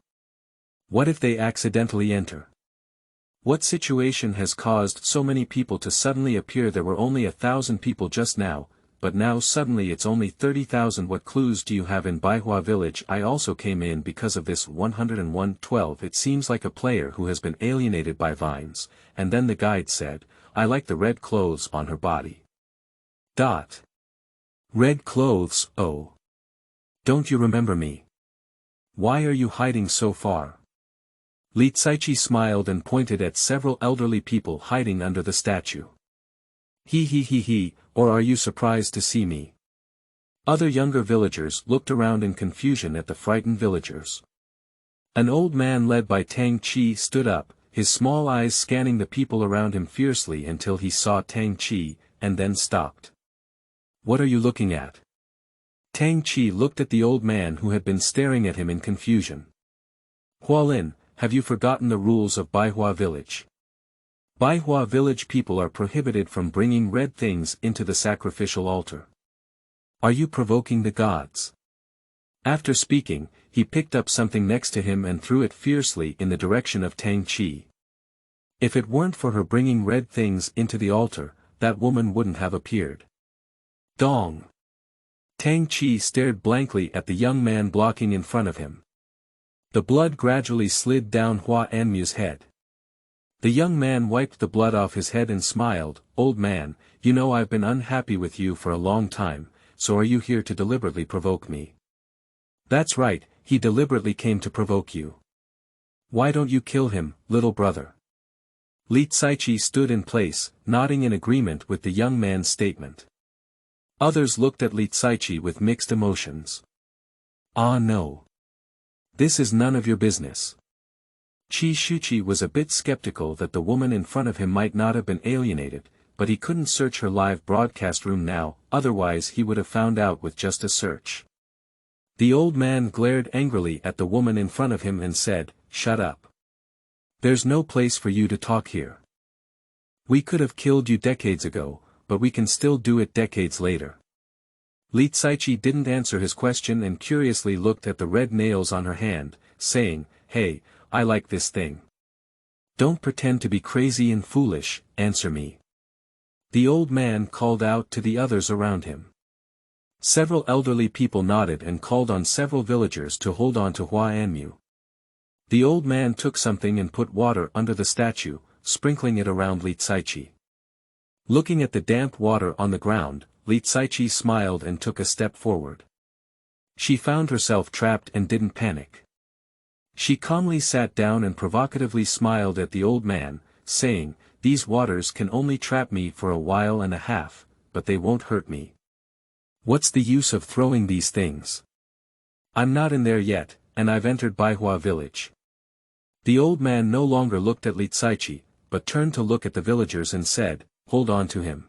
What if they accidentally enter? What situation has caused so many people to suddenly appear? There were only 1,000 people just now, but now suddenly it's only 30,000. What clues do you have in Baihua village? I also came in because of this 101-12. It seems like a player who has been alienated by vines, and then the guide said, I like the red clothes on her body. Red clothes, oh. Don't you remember me? Why are you hiding so far? Li Caiqi smiled and pointed at several elderly people hiding under the statue. He, or are you surprised to see me? Other younger villagers looked around in confusion at the frightened villagers. An old man led by Tang Qi stood up, his small eyes scanning the people around him fiercely until he saw Tang Qi, and then stopped. What are you looking at? Tang Qi looked at the old man who had been staring at him in confusion. Hualin, have you forgotten the rules of Baihua village? Baihua village people are prohibited from bringing red things into the sacrificial altar. Are you provoking the gods? After speaking, he picked up something next to him and threw it fiercely in the direction of Tang Qi. If it weren't for her bringing red things into the altar, that woman wouldn't have appeared. Dong! Tang Qi stared blankly at the young man blocking in front of him. The blood gradually slid down Hua Anmu's head. The young man wiped the blood off his head and smiled. Old man, you know I've been unhappy with you for a long time, so are you here to deliberately provoke me? That's right, he deliberately came to provoke you. Why don't you kill him, little brother? Li Caiqi stood in place, nodding in agreement with the young man's statement. Others looked at Li Caiqi with mixed emotions. Ah no. This is none of your business. Qi Shuqi was a bit skeptical that the woman in front of him might not have been alienated, but he couldn't search her live broadcast room now, otherwise he would have found out with just a search. The old man glared angrily at the woman in front of him and said, "Shut up. There's no place for you to talk here. We could have killed you decades ago, but we can still do it decades later." Li Caiqi didn't answer his question and curiously looked at the red nails on her hand, saying, "Hey, I like this thing. Don't pretend to be crazy and foolish, answer me." The old man called out to the others around him. Several elderly people nodded and called on several villagers to hold on to Hua Anmu. The old man took something and put water under the statue, sprinkling it around Li Caiqi. Looking at the damp water on the ground, Li Caiqi smiled and took a step forward. She found herself trapped and didn't panic. She calmly sat down and provocatively smiled at the old man, saying, "These waters can only trap me for a while and a half, but they won't hurt me. What's the use of throwing these things? I'm not in there yet, and I've entered Baihua village." The old man no longer looked at Li Caiqi, but turned to look at the villagers and said, "Hold on to him."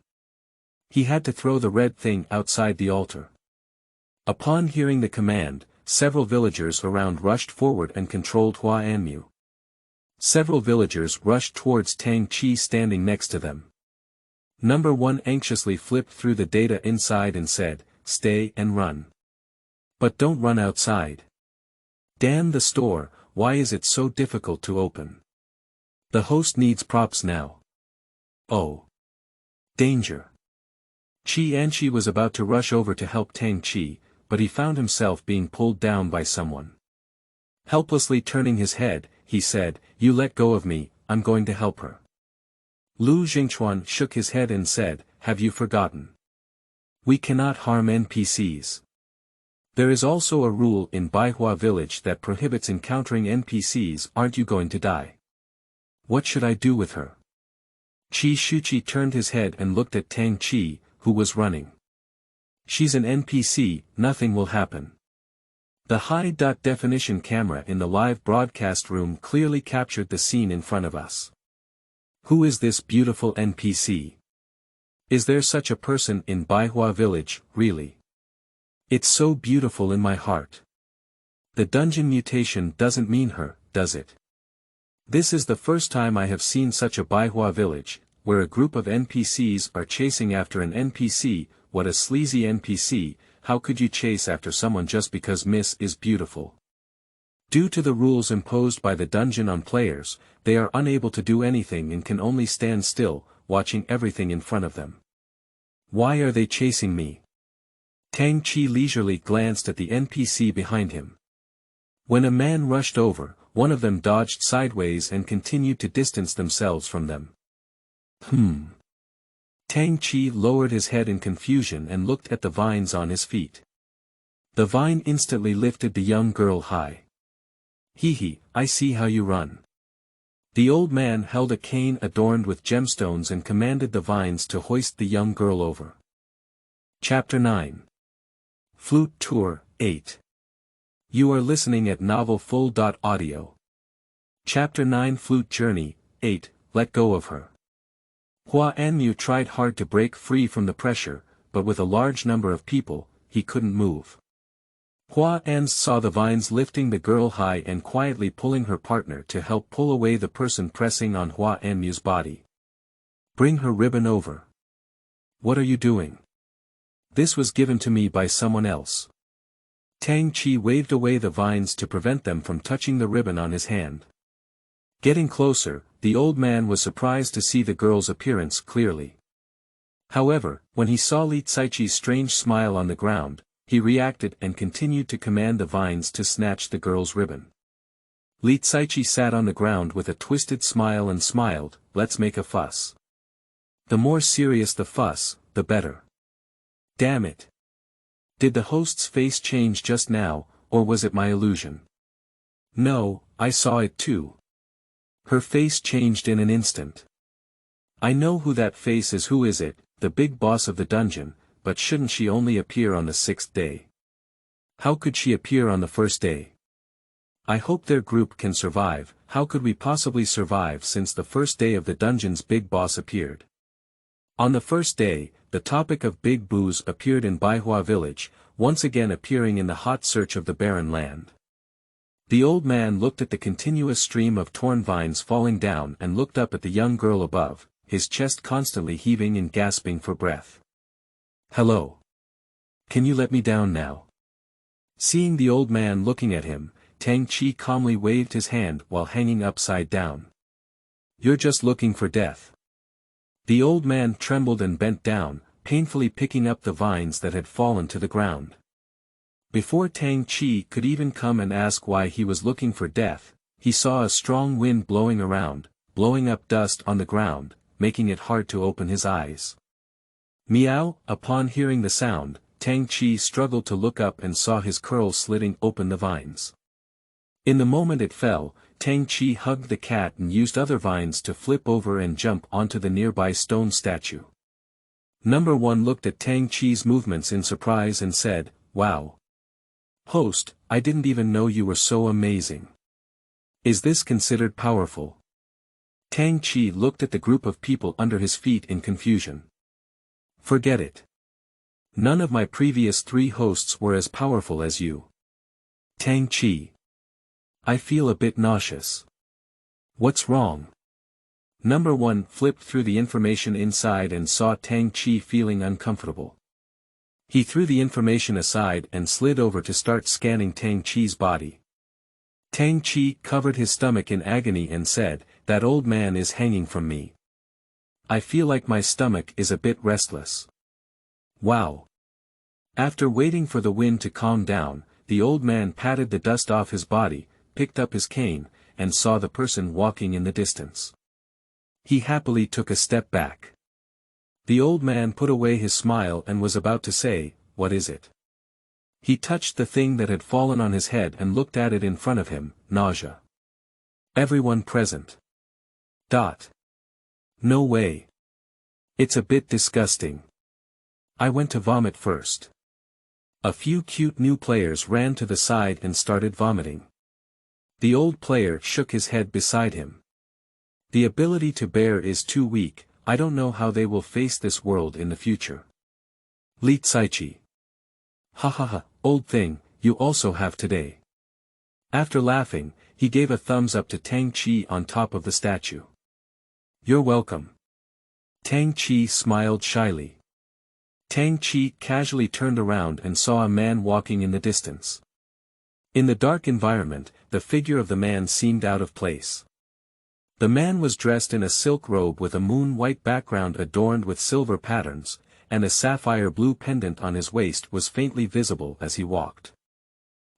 He had to throw the red thing outside the altar. Upon hearing the command, several villagers around rushed forward and controlled Hua Anmu. Several villagers rushed towards Tang Qi standing next to them. Number 1 anxiously flipped through the data inside and said, "Stay and run. But don't run outside. Damn the store, why is it so difficult to open? The host needs props now. Oh. Danger." Qi Anqi was about to rush over to help Tang Qi, but he found himself being pulled down by someone. Helplessly turning his head, he said, "You let go of me, I'm going to help her." Lu Jingchuan shook his head and said, "Have you forgotten? We cannot harm NPCs. There is also a rule in Baihua village that prohibits encountering NPCs. Aren't you going to die? What should I do with her?" Qi Shuqi turned his head and looked at Tang Qi, who was running. "She's an NPC, nothing will happen." The high-definition camera in the live broadcast room clearly captured the scene in front of us. Who is this beautiful NPC? Is there such a person in Baihua village, really? It's so beautiful in my heart. The dungeon mutation doesn't mean her, does it? This is the first time I have seen such a Baihua village, where a group of NPCs are chasing after an NPC. What a sleazy NPC, how could you chase after someone just because Miss is beautiful? Due to the rules imposed by the dungeon on players, they are unable to do anything and can only stand still, watching everything in front of them. Why are they chasing me? Tang Qi leisurely glanced at the NPC behind him. When a man rushed over, one of them dodged sideways and continued to distance themselves from them. Tang Qi lowered his head in confusion and looked at the vines on his feet. The vine instantly lifted the young girl high. "Hee, I see how you run." The old man held a cane adorned with gemstones and commanded the vines to hoist the young girl over. Chapter 9. Flute Tour, 8. You are listening at novelfull.audio. Chapter 9 Flute Journey, 8, Let Go of Her. Hua Anmu tried hard to break free from the pressure, but with a large number of people, he couldn't move. Hua An saw the vines lifting the girl high and quietly pulling her partner to help pull away the person pressing on Hua Anmu's body. "Bring her ribbon over." "What are you doing? This was given to me by someone else." Tang Qi waved away the vines to prevent them from touching the ribbon on his hand. Getting closer, the old man was surprised to see the girl's appearance clearly. However, when he saw Li Caiqi's strange smile on the ground, he reacted and continued to command the vines to snatch the girl's ribbon. Li Caiqi sat on the ground with a twisted smile and smiled, "Let's make a fuss. The more serious the fuss, the better." Damn it. Did the host's face change just now, or was it my illusion? No, I saw it too. Her face changed in an instant. I know who that face is. Who is it? The big boss of the dungeon, but shouldn't she only appear on the 6th day? How could she appear on the 1st day? I hope their group can survive. How could we possibly survive since the 1st day of the dungeon's big boss appeared? On the 1st day, the topic of Big Booze appeared in Baihua village, once again appearing in the hot search of the barren land. The old man looked at the continuous stream of torn vines falling down and looked up at the young girl above, his chest constantly heaving and gasping for breath. Hello. Can you let me down now? Seeing the old man looking at him, Tang Qi calmly waved his hand while hanging upside down. You're just looking for death. The old man trembled and bent down, painfully picking up the vines that had fallen to the ground. Before Tang Qi could even come and ask why he was looking for death, he saw a strong wind blowing around, blowing up dust on the ground, making it hard to open his eyes. Meow! Upon hearing the sound, Tang Qi struggled to look up and saw his curls slitting open the vines. In the moment it fell, Tang Qi hugged the cat and used other vines to flip over and jump onto the nearby stone statue. Number 1 looked at Tang Qi's movements in surprise and said, "Wow. Host, I didn't even know you were so amazing. Is this considered powerful?" Tang Qi looked at the group of people under his feet in confusion. Forget it. None of my previous 3 hosts were as powerful as you. Tang Qi. I feel a bit nauseous. What's wrong? Number 1 flipped through the information inside and saw Tang Qi feeling uncomfortable. He threw the information aside and slid over to start scanning Tang Qi's body. Tang Qi covered his stomach in agony and said, "That old man is hanging from me. I feel like my stomach is a bit restless." Wow. After waiting for the wind to calm down, the old man patted the dust off his body, picked up his cane, and saw the person walking in the distance. He happily took a step back. The old man put away his smile and was about to say, "What is it?" He touched the thing that had fallen on his head and looked at it in front of him, nausea. Everyone present. No way. It's a bit disgusting. I went to vomit first. A few cute new players ran to the side and started vomiting. The old player shook his head beside him. The ability to bear is too weak. I don't know how they will face this world in the future. Li Caiqi. Ha ha ha, old thing, you also have today. After laughing, he gave a thumbs up to Tang Qi on top of the statue. You're welcome. Tang Qi smiled shyly. Tang Qi casually turned around and saw a man walking in the distance. In the dark environment, the figure of the man seemed out of place. The man was dressed in a silk robe with a moon-white background adorned with silver patterns, and a sapphire blue pendant on his waist was faintly visible as he walked.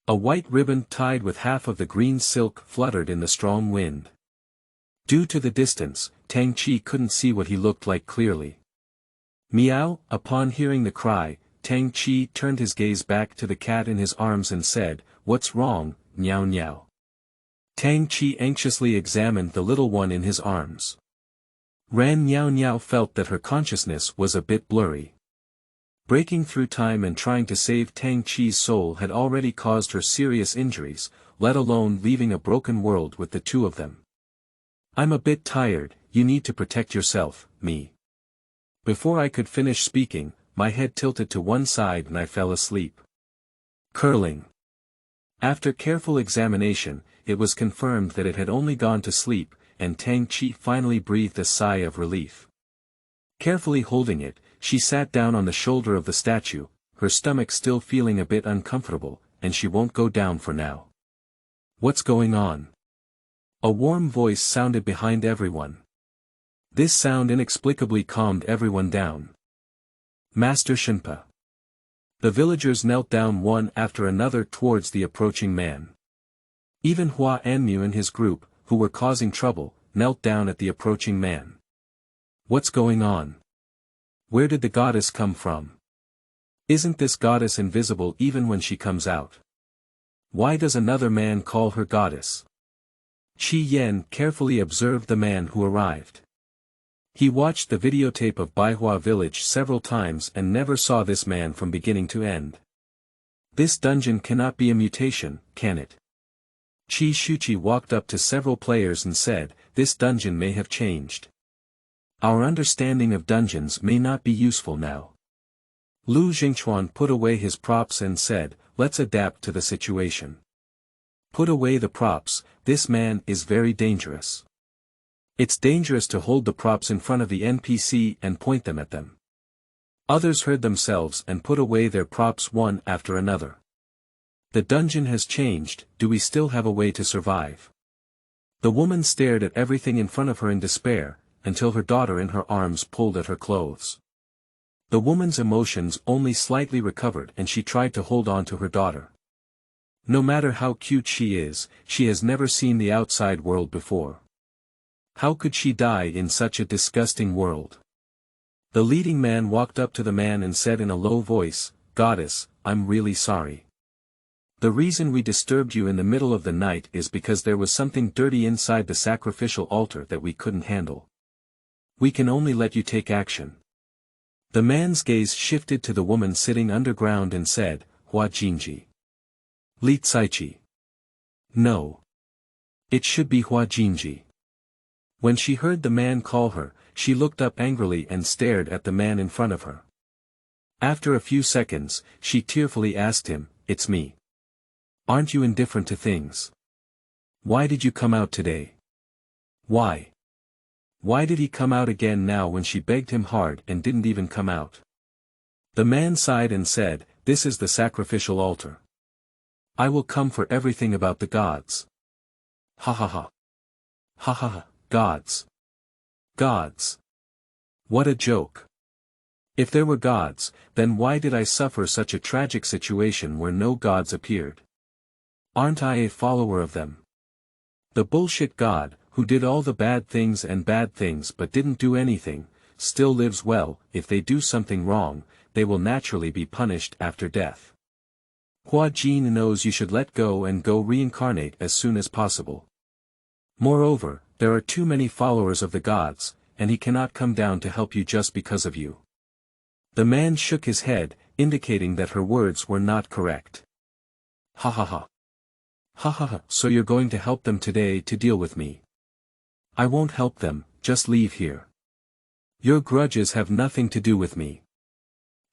A white ribbon tied with half of the green silk fluttered in the strong wind. Due to the distance, Tang Qi couldn't see what he looked like clearly. Meow! Upon hearing the cry, Tang Qi turned his gaze back to the cat in his arms and said, "What's wrong, Meow Meow?" Tang Qi anxiously examined the little one in his arms. Ran Meow Meow felt that her consciousness was a bit blurry. Breaking through time and trying to save Tang Qi's soul had already caused her serious injuries, let alone leaving a broken world with the 2 of them. "I'm a bit tired, you need to protect yourself, me." Before I could finish speaking, my head tilted to one side and I fell asleep. Curling. After careful examination, it was confirmed that it had only gone to sleep, and Tang Qi finally breathed a sigh of relief. Carefully holding it, she sat down on the shoulder of the statue, her stomach still feeling a bit uncomfortable, and she won't go down for now. What's going on? A warm voice sounded behind everyone. This sound inexplicably calmed everyone down. Master Shenpa. The villagers knelt down one after another towards the approaching man. Even Hua Anmu and his group, who were causing trouble, knelt down at the approaching man. What's going on? Where did the goddess come from? Isn't this goddess invisible even when she comes out? Why does another man call her goddess? Qi Yan carefully observed the man who arrived. He watched the videotape of Baihua village several times and never saw this man from beginning to end. This dungeon cannot be a mutation, can it? Qi Shuqi walked up to several players and said, this dungeon may have changed. Our understanding of dungeons may not be useful now. Lu Jingchuan put away his props and said, let's adapt to the situation. Put away the props, this man is very dangerous. It's dangerous to hold the props in front of the NPC and point them at them. Others heard themselves and put away their props one after another. The dungeon has changed, do we still have a way to survive? The woman stared at everything in front of her in despair, until her daughter in her arms pulled at her clothes. The woman's emotions only slightly recovered and she tried to hold on to her daughter. No matter how cute she is, she has never seen the outside world before. How could she die in such a disgusting world? The leading man walked up to the man and said in a low voice, Goddess, I'm really sorry. The reason we disturbed you in the middle of the night is because there was something dirty inside the sacrificial altar that we couldn't handle. We can only let you take action. The man's gaze shifted to the woman sitting underground and said, Hua Jinji. Li Caiqi. No. It should be Hua Jinji. When she heard the man call her, she looked up angrily and stared at the man in front of her. After a few seconds, she tearfully asked him, It's me. Aren't you indifferent to things? Why did you come out today? Why? Why did he come out again now when she begged him hard and didn't even come out? The man sighed and said, This is the sacrificial altar. I will come for everything about the gods. Ha ha ha. Ha ha ha. Gods. Gods. What a joke. If there were gods, then why did I suffer such a tragic situation where no gods appeared? Aren't I a follower of them? The bullshit god, who did all the bad things but didn't do anything, still lives well. If they do something wrong, they will naturally be punished after death. Hua Jin knows you should let go and go reincarnate as soon as possible. Moreover, there are too many followers of the gods, and he cannot come down to help you just because of you. The man shook his head, indicating that her words were not correct. Ha ha ha. Ha ha ha, so you're going to help them today to deal with me. I won't help them, just leave here. Your grudges have nothing to do with me.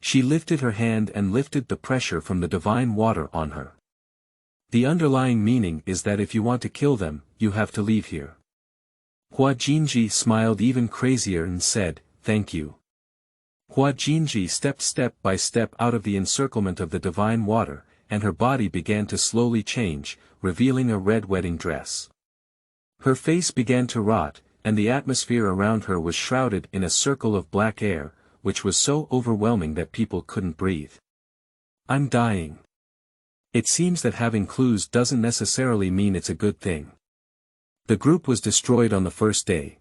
She lifted her hand and lifted the pressure from the divine water on her. The underlying meaning is that if you want to kill them, you have to leave here. Hua Jinji smiled even crazier and said, Thank you. Hua Jinji stepped step by step out of the encirclement of the divine water, and her body began to slowly change, revealing a red wedding dress. Her face began to rot, and the atmosphere around her was shrouded in a circle of black air, which was so overwhelming that people couldn't breathe. I'm dying. It seems that having clues doesn't necessarily mean it's a good thing. The group was destroyed on the first day.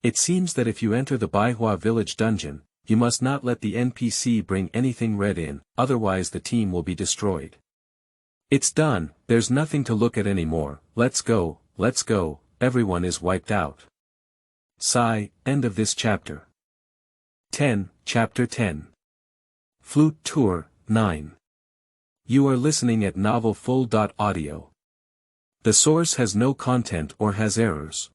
It seems that if you enter the Baihua village dungeon, you must not let the NPC bring anything red in, otherwise the team will be destroyed. It's done, there's nothing to look at anymore, let's go, everyone is wiped out. Sigh, end of this chapter. 10, Chapter 10. Flute Tour, 9. You are listening at novelfull.audio. The source has no content or has errors.